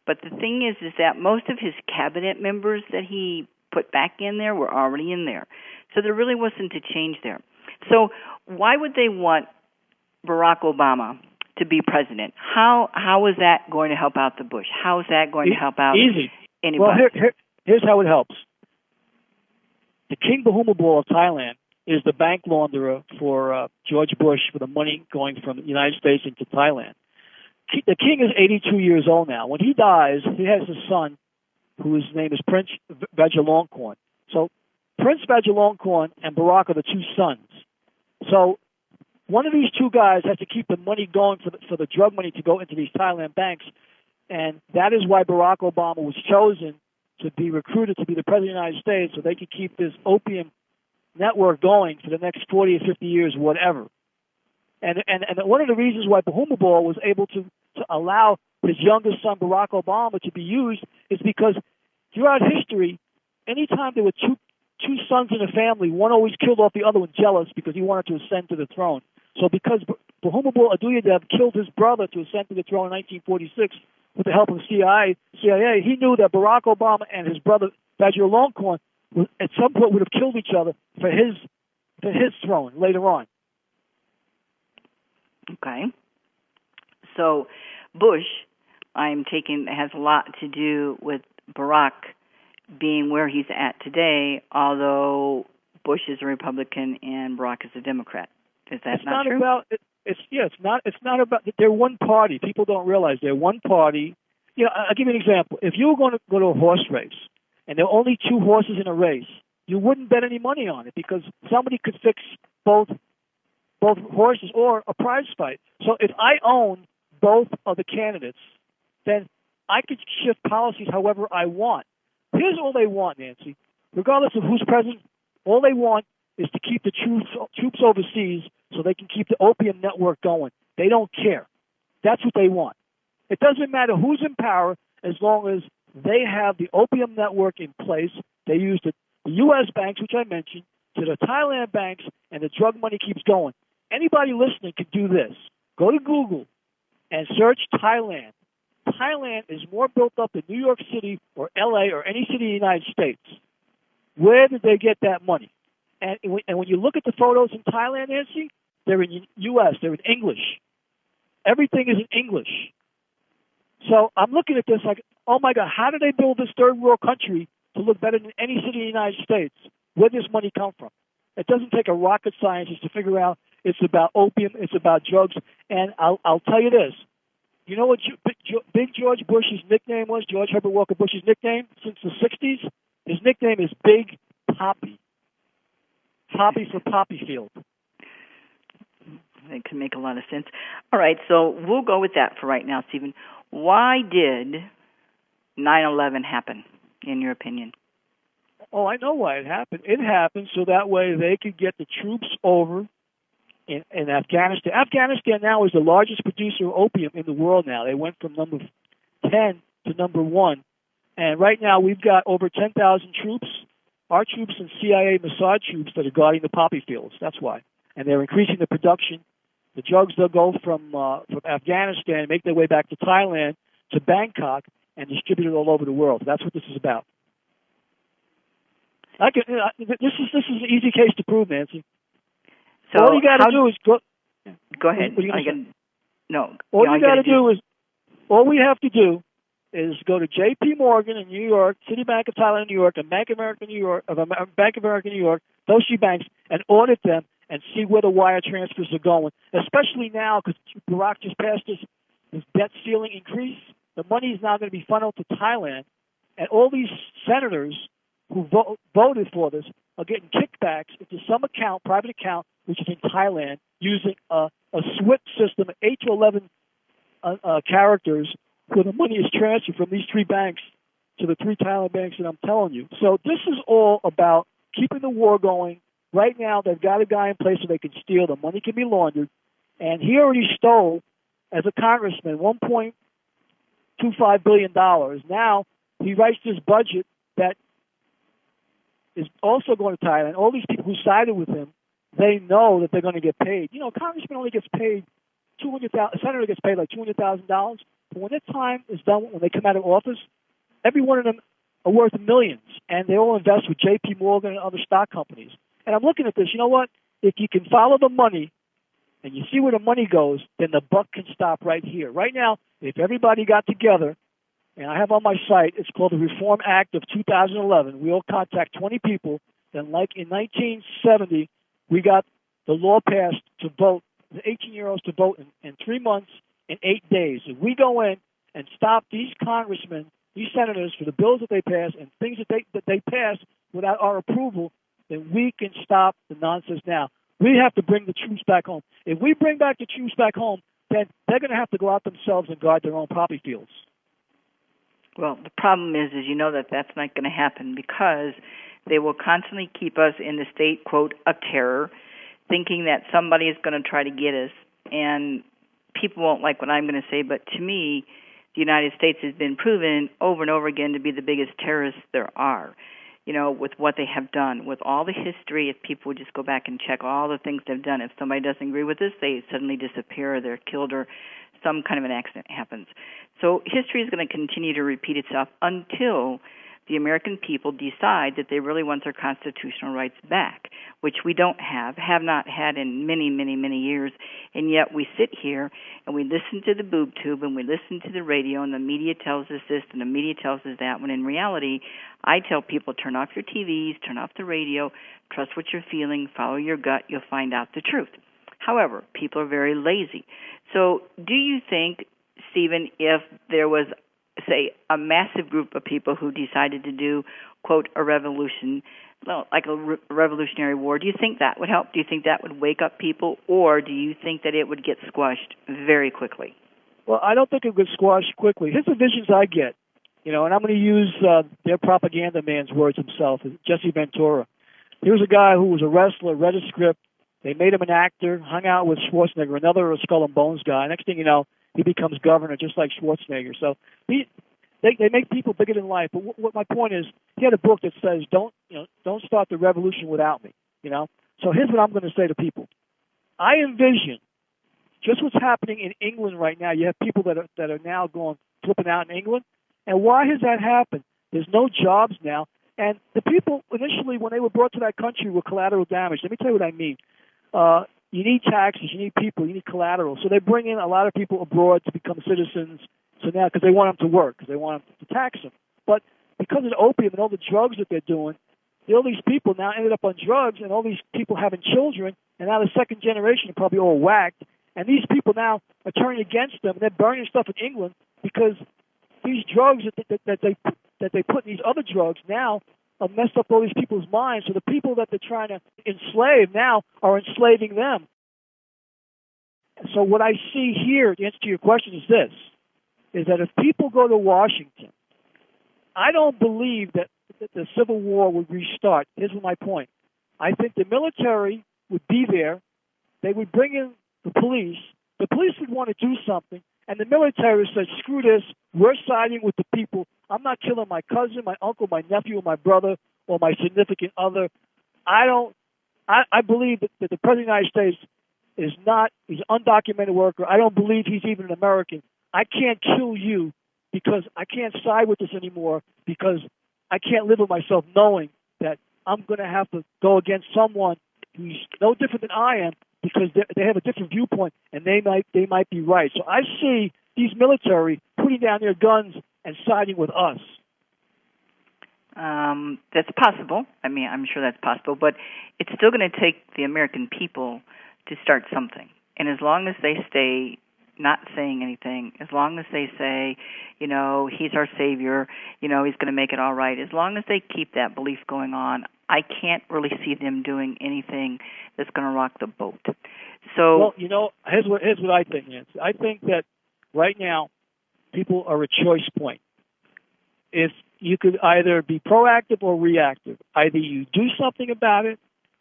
[SPEAKER 1] But the thing is that most of his cabinet members that he put back in there were already in there. So there really wasn't a change there. So why would they want Barack Obama to be president? How is that going to help out the Bush? How is that going to help out anybody?
[SPEAKER 2] Well, here's how it helps. The King Bahumabol of Thailand is the bank launderer for George Bush for the money going from the United States into Thailand. The king is 82 years old now. When he dies, he has a son whose name is Prince Vajiralongkorn. So Prince Vajiralongkorn and Barack are the two sons. So one of these two guys has to keep the money going for the drug money to go into these Thailand banks, and that is why Barack Obama was chosen to be recruited to be the president of the United States, so they could keep this opium network going for the next 40 or 50 years, whatever. And one of the reasons why Bahumabol was able to allow his youngest son, Barack Obama, to be used is because throughout history, anytime there were two sons in a family, one always killed off the other one, jealous because he wanted to ascend to the throne. So because Bahumabol Aduyadev killed his brother to ascend to the throne in 1946 with the help of the CIA, he knew that Barack Obama and his brother Vajiralongkorn at some point would have killed each other for his throne later on.
[SPEAKER 1] Okay. So Bush, I'm taking, has a lot to do with Barack being where he's at today, although Bush is a Republican and Barack is a Democrat. Is that not true? It's not about. They're one party. People don't realize they're one party. I'll give you an example. If you were going to go to a horse race and there are only two horses in a race, you wouldn't bet any money on it because somebody could fix both horses or a prize fight. So if I own both of the candidates, then I could shift policies however I want. Here's all they want, Nancy. Regardless of who's president, all they want is to keep the troops overseas so they can keep the opium network going. They don't care. That's what they want. It doesn't matter who's in power as long as they have the opium network in place. They use the U.S. banks, which I mentioned, to the Thailand banks, and the drug money keeps going. Anybody listening can do this. Go to Google and search Thailand. Thailand is more built up than New York City or L.A. or any city in the United States. Where did they get that money? And when you look at the photos in Thailand, Nancy, they're in U.S., they're in English. Everything is in English. So I'm looking at this like, oh my God, how did they build this third world country to look better than any city in the United States? Where does this money come from? It doesn't take a rocket scientist to figure out it's about opium, it's about drugs. And I'll tell you this. You know what Big George Bush's nickname was, George Herbert Walker Bush's nickname since the 60s? His nickname is Big Poppy. Poppy for Poppy Field. That can make a lot of sense. All right, so we'll go with that for right now, Stephen. Why did 9/11 happen, in your opinion?
[SPEAKER 2] Oh, I know why it happened. It happened so that way they could get the troops over in Afghanistan. Afghanistan now is the largest producer of opium in the world now. They went from number 10 to number 1. And right now we've got over 10,000 troops, our troops and CIA Mossad troops that are guarding the poppy fields. That's why. And they're increasing the production. The drugs, they'll go from Afghanistan, make their way back to Thailand, to Bangkok, and distribute it all over the world. That's what this is about. This is an easy case to prove, Nancy.
[SPEAKER 1] So
[SPEAKER 2] all you got to do is go.
[SPEAKER 1] Go ahead.
[SPEAKER 2] All we have to do is go to J.P. Morgan in New York, Citibank of Thailand in New York, and Bank of America in New York, those three banks, and audit them and see where the wire transfers are going. Especially now, because Barack just passed this debt ceiling increase. The money is now going to be funneled to Thailand, and all these senators who voted for this are getting kickbacks into some account, private account, which is in Thailand, using a SWIFT system, 8 to 11 characters, where the money is transferred from these three banks to the three Thailand banks that I'm telling you. So this is all about keeping the war going. Right now, they've got a guy in place so they can steal. The money can be laundered. And he already stole, as a congressman, $1.25 billion. Now, he writes this budget that is also going to Thailand. All these people who sided with him, they know that they're going to get paid. You know, a congressman only gets paid $200,000. A senator gets paid like $200,000. But when their time is done, when they come out of office, every one of them are worth millions, and they all invest with J.P. Morgan and other stock companies. And I'm looking at this. You know what? If you can follow the money and you see where the money goes, then the buck can stop right here. Right now, if everybody got together, and I have on my site, it's called the Reform Act of 2011. We all contact 20 people. Then, like in 1970, we got the law passed to vote, the 18-year-olds to vote in 3 months and 8 days. If we go in and stop these congressmen, these senators, for the bills that they pass and things that they pass without our approval, then we can stop the nonsense now. We have to bring the troops back home. If we bring back the troops back home, then they're going to have to go out themselves and guard their own poppy fields.
[SPEAKER 1] Well, the problem is you know that that's not going to happen because they will constantly keep us in the state, quote, of terror, thinking that somebody is going to try to get us. And people won't like what I'm going to say, but to me, the United States has been proven over and over again to be the biggest terrorists there are, you know, with what they have done. With all the history, if people would just go back and check all the things they've done, if somebody doesn't agree with this, they suddenly disappear, or they're killed, or some kind of an accident happens. So history is going to continue to repeat itself until the American people decide that they really want their constitutional rights back, which we don't have not had in many, many, many years. And yet we sit here and we listen to the boob tube and we listen to the radio, and the media tells us this and the media tells us that, when in reality, I tell people, turn off your TVs, turn off the radio, trust what you're feeling, follow your gut, you'll find out the truth. However, people are very lazy. So do you think, Stephen, if there was, say, a massive group of people who decided to do, quote, a revolution, like a revolutionary war, do you think that would help? Do you think that would wake up people, or do you think that it would get squashed very quickly?
[SPEAKER 2] Well, I don't think it would get squashed quickly. Here's the visions I get, you know, and I'm going to use their propaganda man's words himself, Jesse Ventura. Here's a guy who was a wrestler, read a script. They made him an actor, hung out with Schwarzenegger, another Skull and Bones guy. Next thing you know, he becomes governor just like Schwarzenegger. So they make people bigger than life. But what my point is, he had a book that says, don't start the revolution without me. You know. So here's what I'm going to say to people. I envision just what's happening in England right now. You have people that are now flipping out in England. And why has that happened? There's no jobs now. And the people initially, when they were brought to that country, were collateral damage. Let me tell you what I mean. You need taxes, you need people, you need collateral. So they bring in a lot of people abroad to become citizens. So now, because they want them to work, because they want them to tax them. But because of the opium and all the drugs that they're doing, all these people now ended up on drugs, and all these people having children, and now the second generation are probably all whacked. And these people now are turning against them, and they're burning stuff in England because these drugs that they put in these other drugs now have messed up all these people's minds. So the people that they're trying to enslave now are enslaving them. So what I see here, to answer your question, is this, is that if people go to Washington, I don't believe that that the Civil War would restart. Here's my point. I think the military would be there. They would bring in the police. The police would want to do something, and the military said, screw this. We're siding with the people. I'm not killing my cousin, my uncle, my nephew, or my brother, or my significant other. I believe that the President of the United States he's an undocumented worker. I don't believe he's even an American. I can't kill you because I can't side with this anymore, because I can't live with myself knowing that I'm going to have to go against someone who's no different than I am, because they have a different viewpoint, and they might be right. So I see these military putting down their guns and siding with us.
[SPEAKER 1] That's possible. I mean, I'm sure that's possible, but it's still going to take the American people to start something. And as long as they stay not saying anything, as long as they say, he's our savior, he's going to make it all right, as long as they keep that belief going on, I can't really see them doing anything that's going to rock the boat. So,
[SPEAKER 2] well, here's what I think, Nancy. I think that right now people are at choice point. If you could either be proactive or reactive, either you do something about it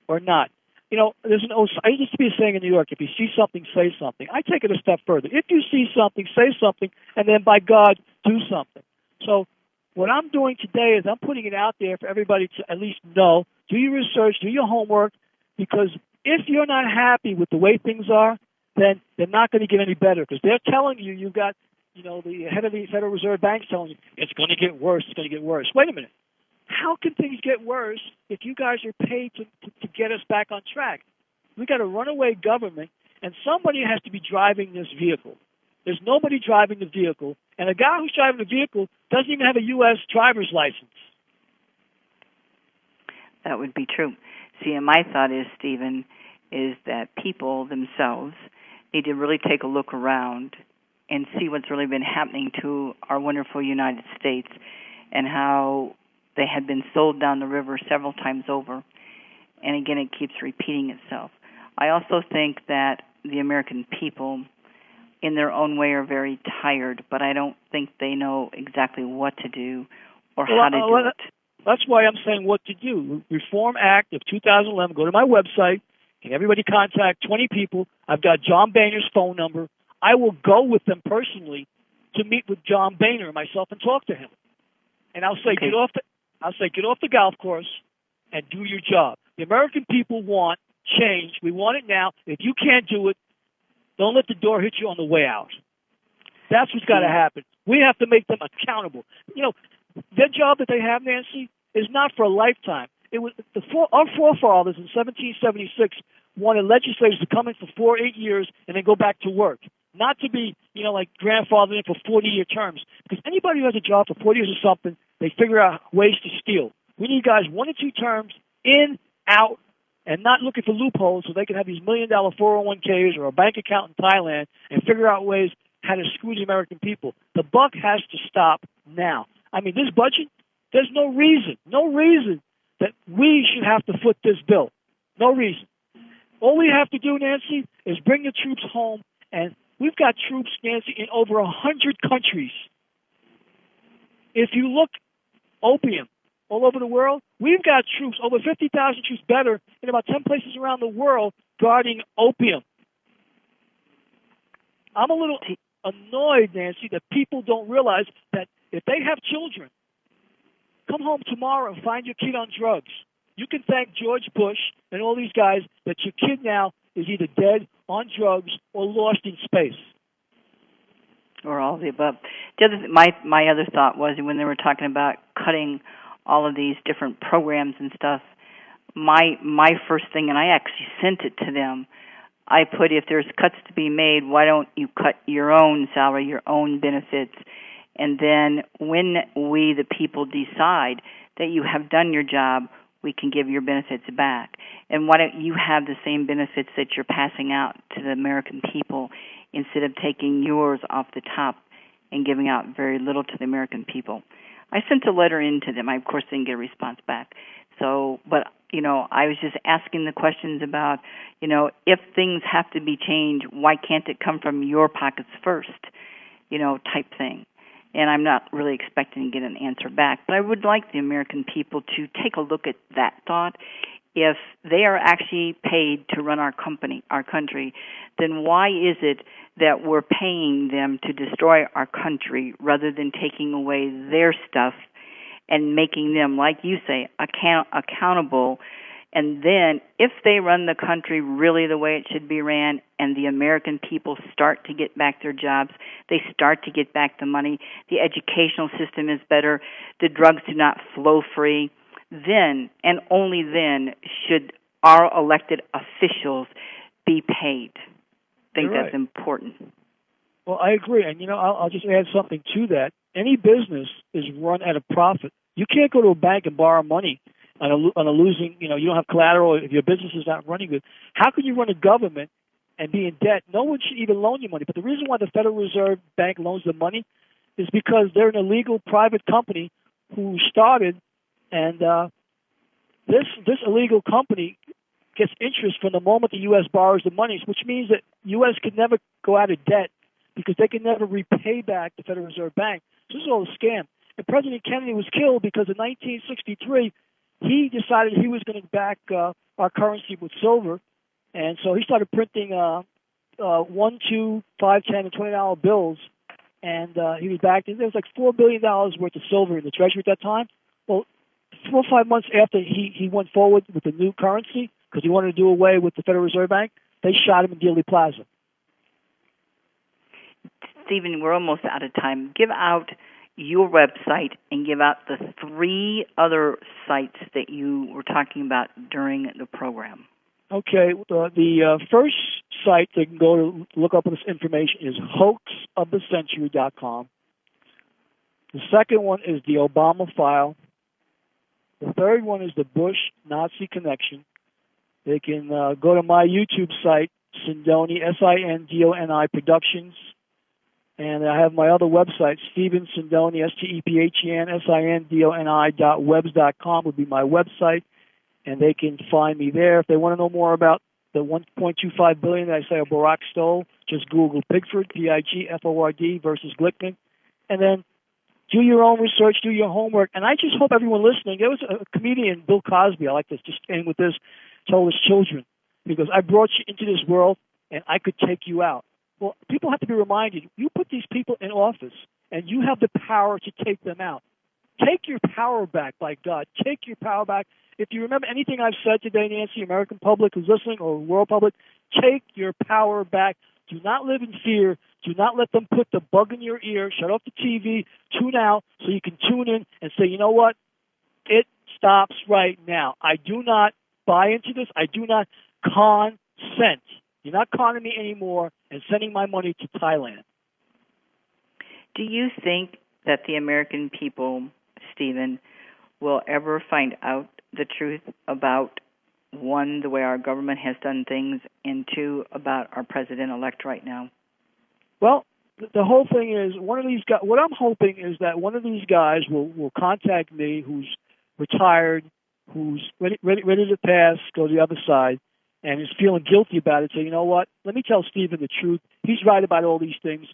[SPEAKER 2] or not. I used to be a saying in New York, if you see something, say something. I take it a step further. If you see something, say something, and then by God, do something. So what I'm doing today is I'm putting it out there for everybody to at least know. Do your research, do your homework, because if you're not happy with the way things are, then they're not going to get any better, because they're telling you, you've got, the head of the Federal Reserve Bank telling you, it's going to get worse, it's going to get worse. Wait a minute. How can things get worse if you guys are paid to get us back on track? We got a runaway government, and somebody has to be driving this vehicle. There's nobody driving the vehicle, and the guy who's driving the vehicle doesn't even have a U.S. driver's license.
[SPEAKER 1] That would be true. See, and my thought is, Stephen, is that people themselves need to really take a look around and see what's really been happening to our wonderful United States, and how they had been sold down the river several times over. And again, it keeps repeating itself. I also think that the American people, in their own way, are very tired, but I don't think they know exactly what to do or how to do it.
[SPEAKER 2] That's why I'm saying what to do. Reform Act of 2011. Go to my website. Can everybody contact 20 people? I've got John Boehner's phone number. I will go with them personally to meet with John Boehner and myself and talk to him. And I'll say,
[SPEAKER 1] okay.
[SPEAKER 2] get off the golf course and do your job. The American people want change. We want it now. If you can't do it, don't let the door hit you on the way out. That's what's got to happen. We have to make them accountable. Their job that they have, Nancy, is not for a lifetime. It was our forefathers in 1776 wanted legislators to come in for 8 years and then go back to work. Not to be, like grandfathered in for 40-year terms. Because anybody who has a job for 40 years or something, they figure out ways to steal. We need guys 1 or 2 terms, in, out, and not looking for loopholes so they can have these $1 million 401ks or a bank account in Thailand and figure out ways how to screw the American people. The buck has to stop now. I mean, this budget, there's no reason that we should have to foot this bill. No reason. All we have to do, Nancy, is bring the troops home, and we've got troops, Nancy, in over 100 countries. If you look, opium, all over the world, we've got troops, over 50,000 troops better in about 10 places around the world guarding opium. I'm a little annoyed, Nancy, that people don't realize that if they have children, come home tomorrow and find your kid on drugs. You can thank George Bush and all these guys that your kid now is either dead, on drugs, or lost in space.
[SPEAKER 1] Or all of the above. My other thought was, when they were talking about cutting all of these different programs and stuff, my first thing, and I actually sent it to them, I put, if there's cuts to be made, why don't you cut your own salary, your own benefits, and then when we, the people, decide that you have done your job, we can give your benefits back. And why don't you have the same benefits that you're passing out to the American people instead of taking yours off the top and giving out very little to the American people? I sent a letter in to them. I, of course, didn't get a response back. So, but, I was just asking the questions about, if things have to be changed, why can't it come from your pockets first, type thing. and I'm not really expecting to get an answer back. But I would like the American people to take a look at that thought. If they are actually paid to run our country, then why is it that we're paying them to destroy our country rather than taking away their stuff and making them, like you say, accountable? And then if they run the country really the way it should be ran and the American people start to get back their jobs, they start to get back the money, the educational system is better, the drugs do not flow free, then and only then should our elected officials be paid. I think that's important.
[SPEAKER 2] Well, I agree. And, I'll just add something to that. Any business is run at a profit. You can't go to a bank and borrow money on a losing, you don't have collateral if your business is not running good. How can you run a government and be in debt? No one should even loan you money. But the reason why the Federal Reserve Bank loans the money is because they're an illegal private company who started, and this illegal company gets interest from the moment the U.S. borrows the money, which means that U.S. can never go out of debt because they can never repay back the Federal Reserve Bank. So this is all a scam. And President Kennedy was killed because in 1963, he decided he was going to back our currency with silver, and so he started printing $1, $2, $5, $10, and $20 bills, and he was backed. There was like $4 billion worth of silver in the treasury at that time. Well, 4 or 5 months after he went forward with the new currency, because he wanted to do away with the Federal Reserve Bank, they shot him in Dealey Plaza.
[SPEAKER 1] Stephen, we're almost out of time. Give out your website and give out the 3 other sites that you were talking about during the program. Okay.
[SPEAKER 2] The first site they can go to look up this information is hoaxofthecentury.com. The second one is the Obama File. The third one is the Bush-Nazi Connection. They can go to my YouTube site, Sindoni, Sindoni Productions. And I have my other website, Stephen Sindoni, STEPHEN, SINDONI.webs.com would be my website. And they can find me there. If they want to know more about the $1.25 billion that I say Barack stole, just Google Pigford, Pigford versus Glickman. And then do your own research, do your homework. And I just hope everyone listening, there was a comedian, Bill Cosby, I like to just end with this, told his children, because I brought you into this world and I could take you out. Well, people have to be reminded, you put these people in office, and you have the power to take them out. Take your power back, by God. Take your power back. If you remember anything I've said today, Nancy, American public who's listening, or world public, take your power back. Do not live in fear. Do not let them put the bug in your ear. Shut off the TV. Tune out so you can tune in and say, you know what? It stops right now. I do not buy into this. I do not consent. You're not conning me anymore and sending my money to Thailand.
[SPEAKER 1] Do you think that the American people, Stephen, will ever find out the truth about, 1, the way our government has done things, and 2, about our president-elect right now?
[SPEAKER 2] Well, the whole thing is, one of these guys, what I'm hoping is that one of these guys will contact me, who's retired, who's ready to pass, go to the other side, and is feeling guilty about it, say, you know what, let me tell Stephen the truth. He's right about all these things.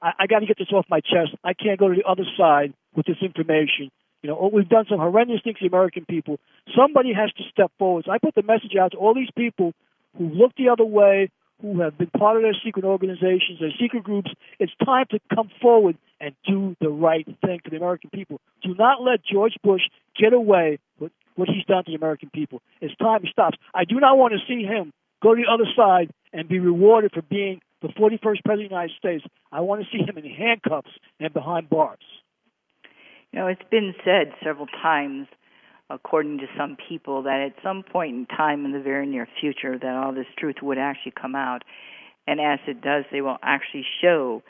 [SPEAKER 2] I got to get this off my chest. I can't go to the other side with this information. We've done some horrendous things to the American people. Somebody has to step forward. So I put the message out to all these people who look the other way, who have been part of their secret organizations, their secret groups. It's time to come forward and do the right thing for the American people. Do not let George Bush get away with what he's done to the American people. It's time he stops. I do not want to see him go to the other side and be rewarded for being the 41st President of the United States. I want to see him in handcuffs and behind bars.
[SPEAKER 1] It's been said several times, according to some people, that at some point in time in the very near future that all this truth would actually come out. And as it does, they will actually show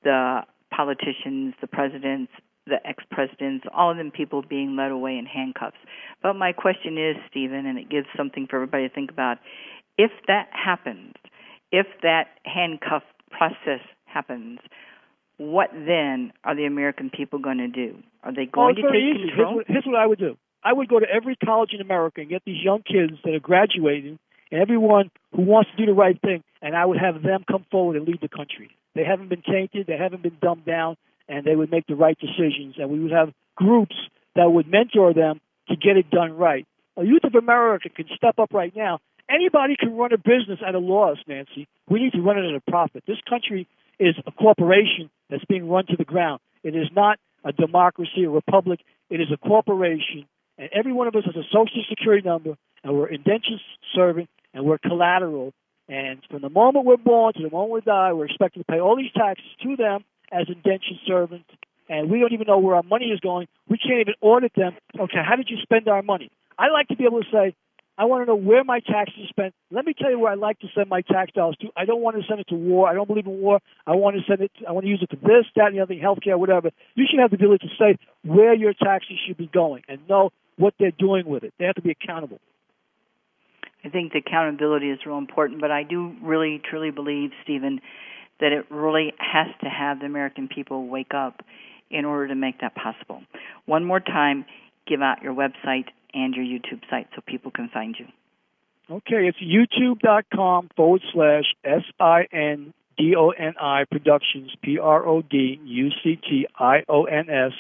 [SPEAKER 1] the politicians, the presidents, the ex-presidents, all of them people being led away in handcuffs. But my question is, Stephen, and it gives something for everybody to think about, if that happens, if that handcuff process happens, what then are the American people going to do? Are they going to take control?
[SPEAKER 2] Here's what I would do. I would go to every college in America and get these young kids that are graduating and everyone who wants to do the right thing, and I would have them come forward and lead the country. They haven't been tainted. They haven't been dumbed down. and they would make the right decisions, and we would have groups that would mentor them to get it done right. A youth of America can step up right now. Anybody can run a business at a loss, Nancy. We need to run it at a profit. This country is a corporation that's being run to the ground. It is not a democracy, a republic. It is a corporation, and every one of us has a Social Security number, and we're indentured servant, and we're collateral. And from the moment we're born to the moment we die, we're expected to pay all these taxes to them as indentured servants, and we don't even know where our money is going. We can't even audit them. Okay, how did you spend our money? I like to be able to say, I want to know where my taxes are spent. Let me tell you where I like to send my tax dollars to. I don't want to send it to war. I don't believe in war. I want to use it to this, that, and the other thing, healthcare, whatever. You should have the ability to say where your taxes should be going and know what they're doing with it. They have to be accountable.
[SPEAKER 1] I think the accountability is real important, but I do really, truly believe, Stephen, that it really has to have the American people wake up in order to make that possible. One more time, give out your website and your YouTube site so people can find you.
[SPEAKER 2] Okay, it's youtube.com/SINDONI Productions, PRODUCTIONS,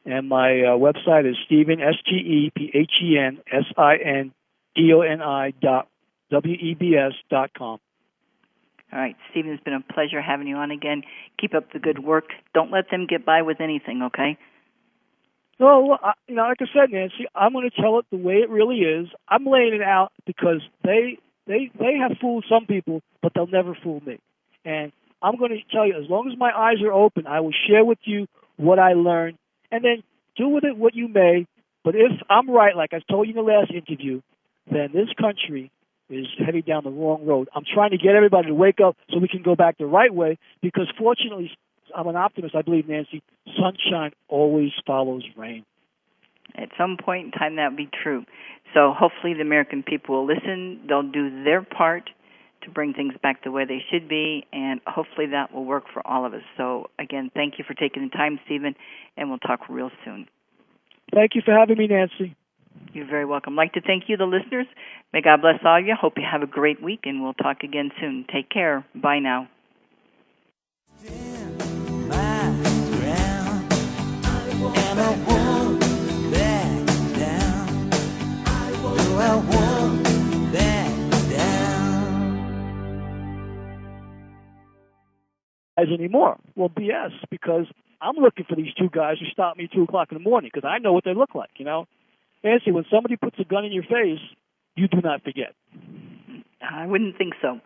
[SPEAKER 2] and my website is Stephen, STEPHENSINDONI.WEBS.com.
[SPEAKER 1] All right, Stephen, it's been a pleasure having you on again. Keep up the good work. Don't let them get by with anything, okay?
[SPEAKER 2] Well, like I said, Nancy, I'm going to tell it the way it really is. I'm laying it out because they have fooled some people, but they'll never fool me. And I'm going to tell you, as long as my eyes are open, I will share with you what I learned, and then do with it what you may. But if I'm right, like I told you in the last interview, then this country is heading down the wrong road. I'm trying to get everybody to wake up so we can go back the right way, because fortunately, I'm an optimist, I believe, Nancy. Sunshine always follows rain.
[SPEAKER 1] At some point in time, that will be true. So hopefully the American people will listen. They'll do their part to bring things back the way they should be, and hopefully that will work for all of us. So, again, thank you for taking the time, Stephen, and we'll talk real soon.
[SPEAKER 2] Thank you for having me, Nancy.
[SPEAKER 1] You're very welcome. I'd like to thank you, the listeners. May God bless all of you. Hope you have a great week, and we'll talk again soon. Take care. Bye now.
[SPEAKER 3] And I won't back down. No, I won't back down.
[SPEAKER 2] Anymore. Well, BS, because I'm looking for these two guys who stopped me at 2 o'clock in the morning, because I know what they look like, Nancy, when somebody puts a gun in your face, you do not forget.
[SPEAKER 1] I wouldn't think so.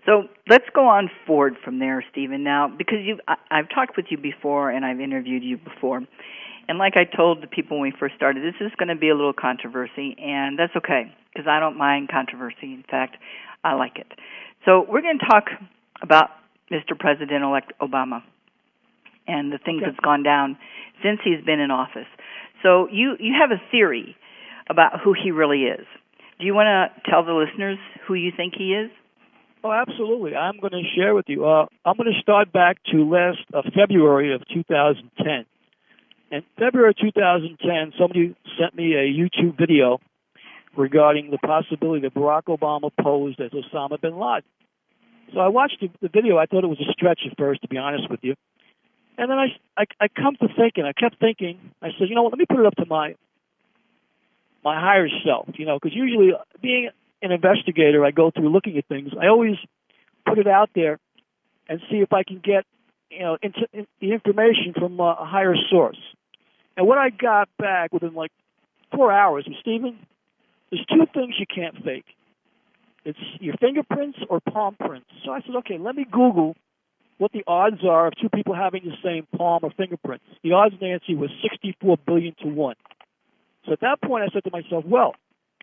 [SPEAKER 1] So let's go on forward from there, Stephen, now, because I've talked with you before and I've interviewed you before. And like I told the people when we first started, this is going to be a little controversy, and that's okay, because I don't mind controversy. In fact, I like it. So we're going to talk about Mr. President-elect Obama and the things that's gone down since he's been in office. So you have a theory about who he really is. Do you want to tell the listeners who you think he is?
[SPEAKER 2] Oh, absolutely. I'm going to share with you. I'm going to start back to last February of 2010. In February 2010, somebody sent me a YouTube video regarding the possibility that Barack Obama posed as Osama bin Laden. So I watched the video. I thought it was a stretch at first, to be honest with you. And then I come to thinking, I kept thinking, I said, you know what, let me put it up to my higher self, because usually being an investigator, I go through looking at things. I always put it out there and see if I can get, the information from a higher source. And what I got back within 4 hours was, Stephen, there's two things you can't fake. It's your fingerprints or palm prints. So I said, okay, let me Google what the odds are of two people having the same palm or fingerprints. The odds, Nancy, was 64 billion to 1. So at that point, I said to myself, well,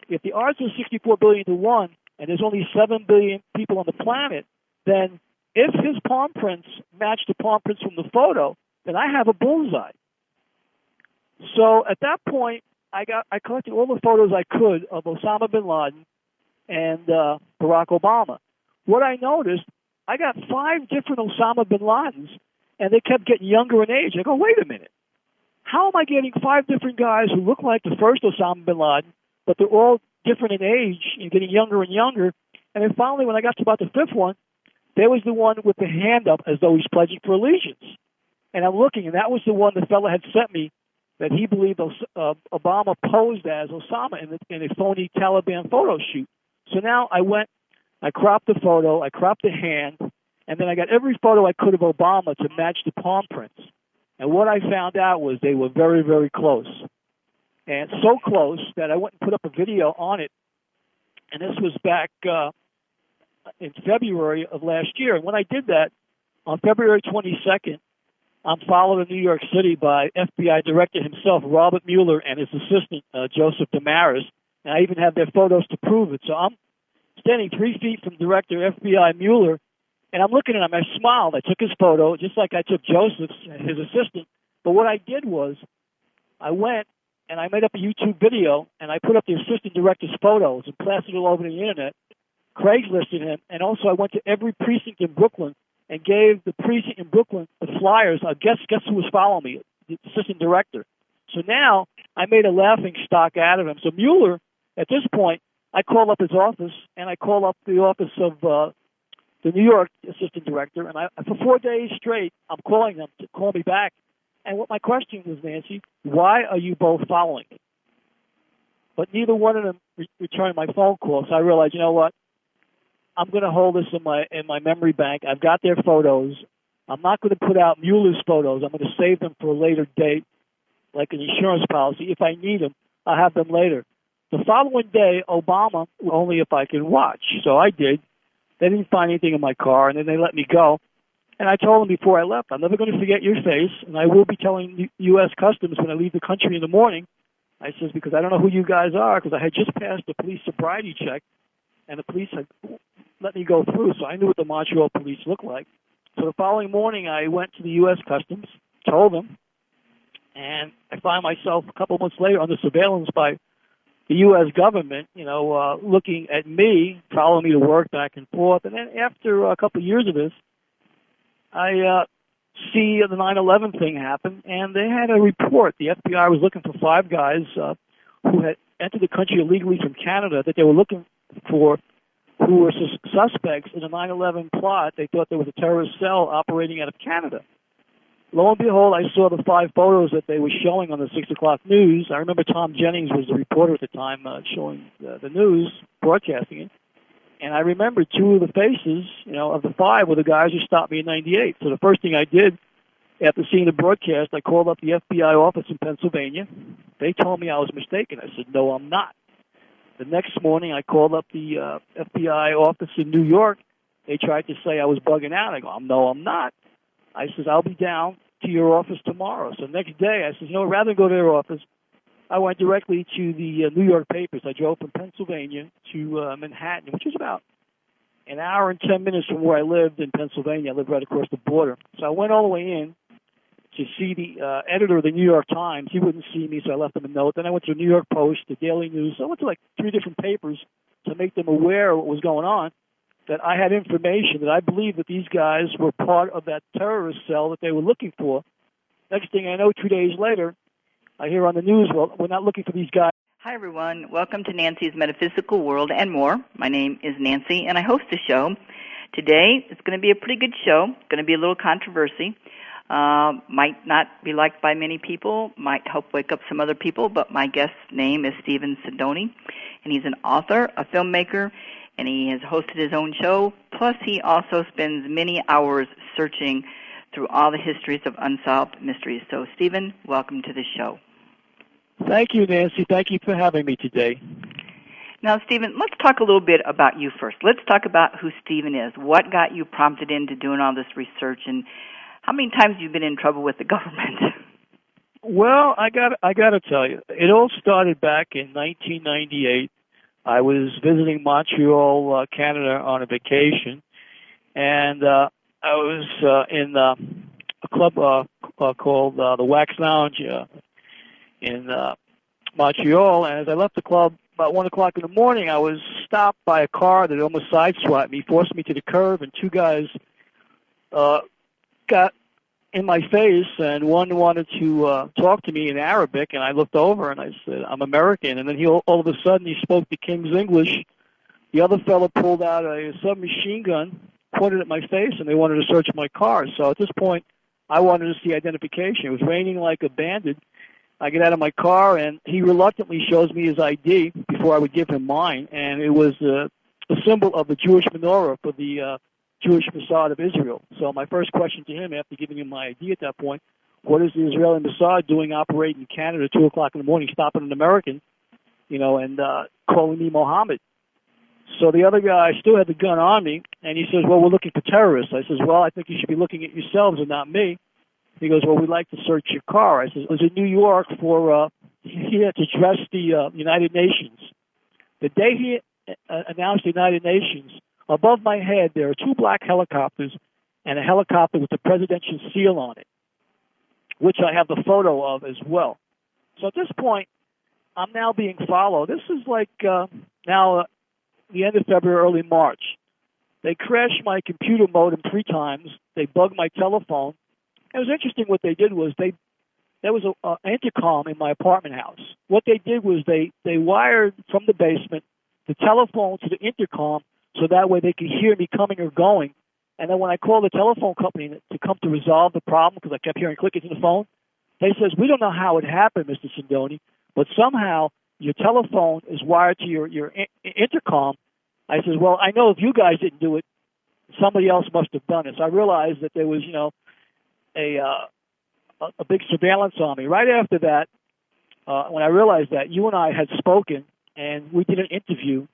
[SPEAKER 2] if the odds are 64 billion to 1 and there's only 7 billion people on the planet, then if his palm prints match the palm prints from the photo, then I have a bullseye. So at that point, I collected all the photos I could of Osama bin Laden and Barack Obama. What I noticed, I got 5 different Osama bin Ladens, and they kept getting younger in age. I go, wait a minute. How am I getting 5 different guys who look like the first Osama bin Laden, but they're all different in age and getting younger and younger? And then finally, when I got to about the 5th one, there was the one with the hand up as though he's pledging for allegiance. And I'm looking, and that was the one the fellow had sent me that he believed Obama posed as Osama in a phony Taliban photo shoot. So now I went, I cropped the photo, I cropped the hand, and then I got every photo I could of Obama to match the palm prints. And what I found out was they were very, very close. And so close that I went and put up a video on it. And this was back in February of last year. And when I did that, on February 22nd, I'm followed in New York City by FBI Director himself, Robert Mueller, and his assistant, Joseph Damaris. And I even have their photos to prove it. So I'm standing 3 feet from Director FBI Mueller, and I'm looking at him. I smiled. I took his photo, just like I took Joseph's, his assistant. But what I did was I went and I made up a YouTube video, and I put up the assistant director's photos and plastered it all over the Internet, Craigslisted him, and also I went to every precinct in Brooklyn and gave the precinct in Brooklyn the flyers. Guess who was following me? The assistant director. So now I made a laughing stock out of him. So Mueller, at this point, I call up his office, and I call up the office of the New York assistant director, and for 4 days straight, I'm calling them to call me back. And what my question was, Nancy, why are you both following me? But neither one of them returned my phone call, so I realized, you know what? I'm going to hold this in my memory bank. I've got their photos. I'm not going to put out Mueller's photos. I'm going to save them for a later date, like an insurance policy. If I need them, I'll have them later. The following day, Obama, only if I can watch. So I did. They didn't find anything in my car, and then they let me go. And I told them before I left, I'm never going to forget your face, and I will be telling U.S. Customs when I leave the country in the morning. I says, because I don't know who you guys are, because I had just passed the police sobriety check, and the police had let me go through, so I knew what the Montreal police looked like. So the following morning, I went to the U.S. Customs, told them, and I find myself a couple months later under surveillance by the U.S. government, looking at me, following me to work back and forth. And then after a couple of years of this, I see the 9/11 thing happen, and they had a report. The FBI was looking for 5 guys who had entered the country illegally from Canada that they were looking for, who were suspects in the 9/11 plot. They thought there was a terrorist cell operating out of Canada. Lo and behold, I saw the 5 photos that they were showing on the 6 o'clock news. I remember Tom Jennings was the reporter at the time showing the news, broadcasting it. And I remember 2 of the faces, of the 5 were the guys who stopped me in 98. So the first thing I did after seeing the broadcast, I called up the FBI office in Pennsylvania. They told me I was mistaken. I said, no, I'm not. The next morning, I called up the FBI office in New York. They tried to say I was bugging out. I go, no, I'm not. I says, I'll be down to your office tomorrow. So next day, I says, rather than go to their office, I went directly to the New York papers. I drove from Pennsylvania to Manhattan, which is about an hour and 10 minutes from where I lived in Pennsylvania. I lived right across the border. So I went all the way in to see the editor of the New York Times. He wouldn't see me, so I left him a note. Then I went to the New York Post, the Daily News. So I went to like 3 different papers to make them aware of what was going on, that I had information that I believed that these guys were part of that terrorist cell that they were looking for. Next thing I know, 2 days later, I hear on the news, well, we're not looking for these guys.
[SPEAKER 1] Hi, everyone. Welcome to Nancy's Metaphysical World and more. My name is Nancy, and I host the show. Today, it's going to be a pretty good show. It's going to be a little controversy. Might not be liked by many people, might help wake up some other people, but my guest's name is Sindoni, and he's an author, a filmmaker, and he has hosted his own show. Plus, he also spends many hours searching through all the histories of unsolved mysteries. So, Stephen, welcome to the show.
[SPEAKER 2] Thank you, Nancy. Thank you for having me today.
[SPEAKER 1] Now, Stephen, let's talk a little bit about you first. Let's talk about who Stephen is. What got you prompted into doing all this research, and how many times have you been in trouble with the government?
[SPEAKER 2] Well, I got to tell you, it all started back in 1998. I was visiting Montreal, Canada, on a vacation, and I was in a club called the Wax Lounge in Montreal. And as I left the club about 1 o'clock in the morning, I was stopped by a car that almost sideswiped me, forced me to the curb, and 2 guys got in my face, and one wanted to talk to me in Arabic, and I looked over and I said, I'm American. And then all of a sudden he spoke the King's English. The other fellow pulled out a submachine gun, pointed at my face, and they wanted to search my car. So at this point, I wanted to see identification. It was raining like a bandit. I get out of my car, and he reluctantly shows me his ID before I would give him mine, and it was a symbol of the Jewish menorah for the Jewish Mossad of Israel. So my first question to him, after giving him my ID at that point, what is the Israeli Mossad doing operating in Canada at 2 o'clock in the morning, stopping an American, and calling me Mohammed? So the other guy still had the gun on me, and he says, well, we're looking for terrorists. I says, well, I think you should be looking at yourselves and not me. He goes, well, we'd like to search your car. I says, I was in New York for, he had to address the United Nations. The day he announced the United Nations, above my head there are 2 black helicopters and a helicopter with the presidential seal on it, which I have the photo of as well. So at this point, I'm now being followed. This is like now the end of February, early March. They crashed my computer modem 3 times. They bugged my telephone. It was interesting. What they did was there was an intercom in my apartment house. What they did was they wired from the basement the telephone to the intercom so that way they could hear me coming or going. And then when I called the telephone company to come to resolve the problem, because I kept hearing clickings in the phone, they says, we don't know how it happened, Mr. Sindoni, but somehow your telephone is wired to your intercom. I says, well, I know if you guys didn't do it, somebody else must have done it. So I realized that there was, a big surveillance on me. Right after that, when I realized that, you and I had spoken, and we did an interview.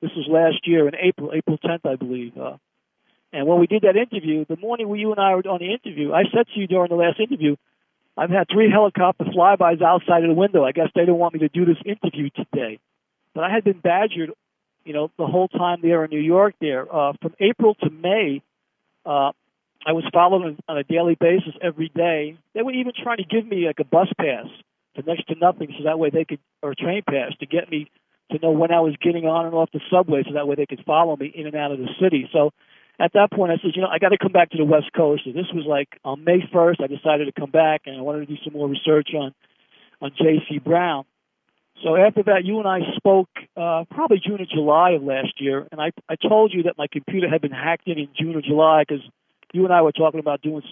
[SPEAKER 2] This was last year in April 10th, I believe. And when we did that interview, the morning you and I were on the interview, I said to you during the last interview, I've had 3 helicopter flybys outside of the window. I guess they didn't want me to do this interview today. But I had been badgered, the whole time there in New York there. From April to May, I was followed on a daily basis every day. They were even trying to give me like a bus pass for next to nothing so that way they could, or a train pass to get me to know when I was getting on and off the subway so that way they could follow me in and out of the city. So at that point I said, I got to come back to the West Coast. So this was like on May 1st, I decided to come back and I wanted to do some more research on J.C. Brown. So after that, you and I spoke probably June or July of last year, and I told you that my computer had been hacked in June or July because you and I were talking about doing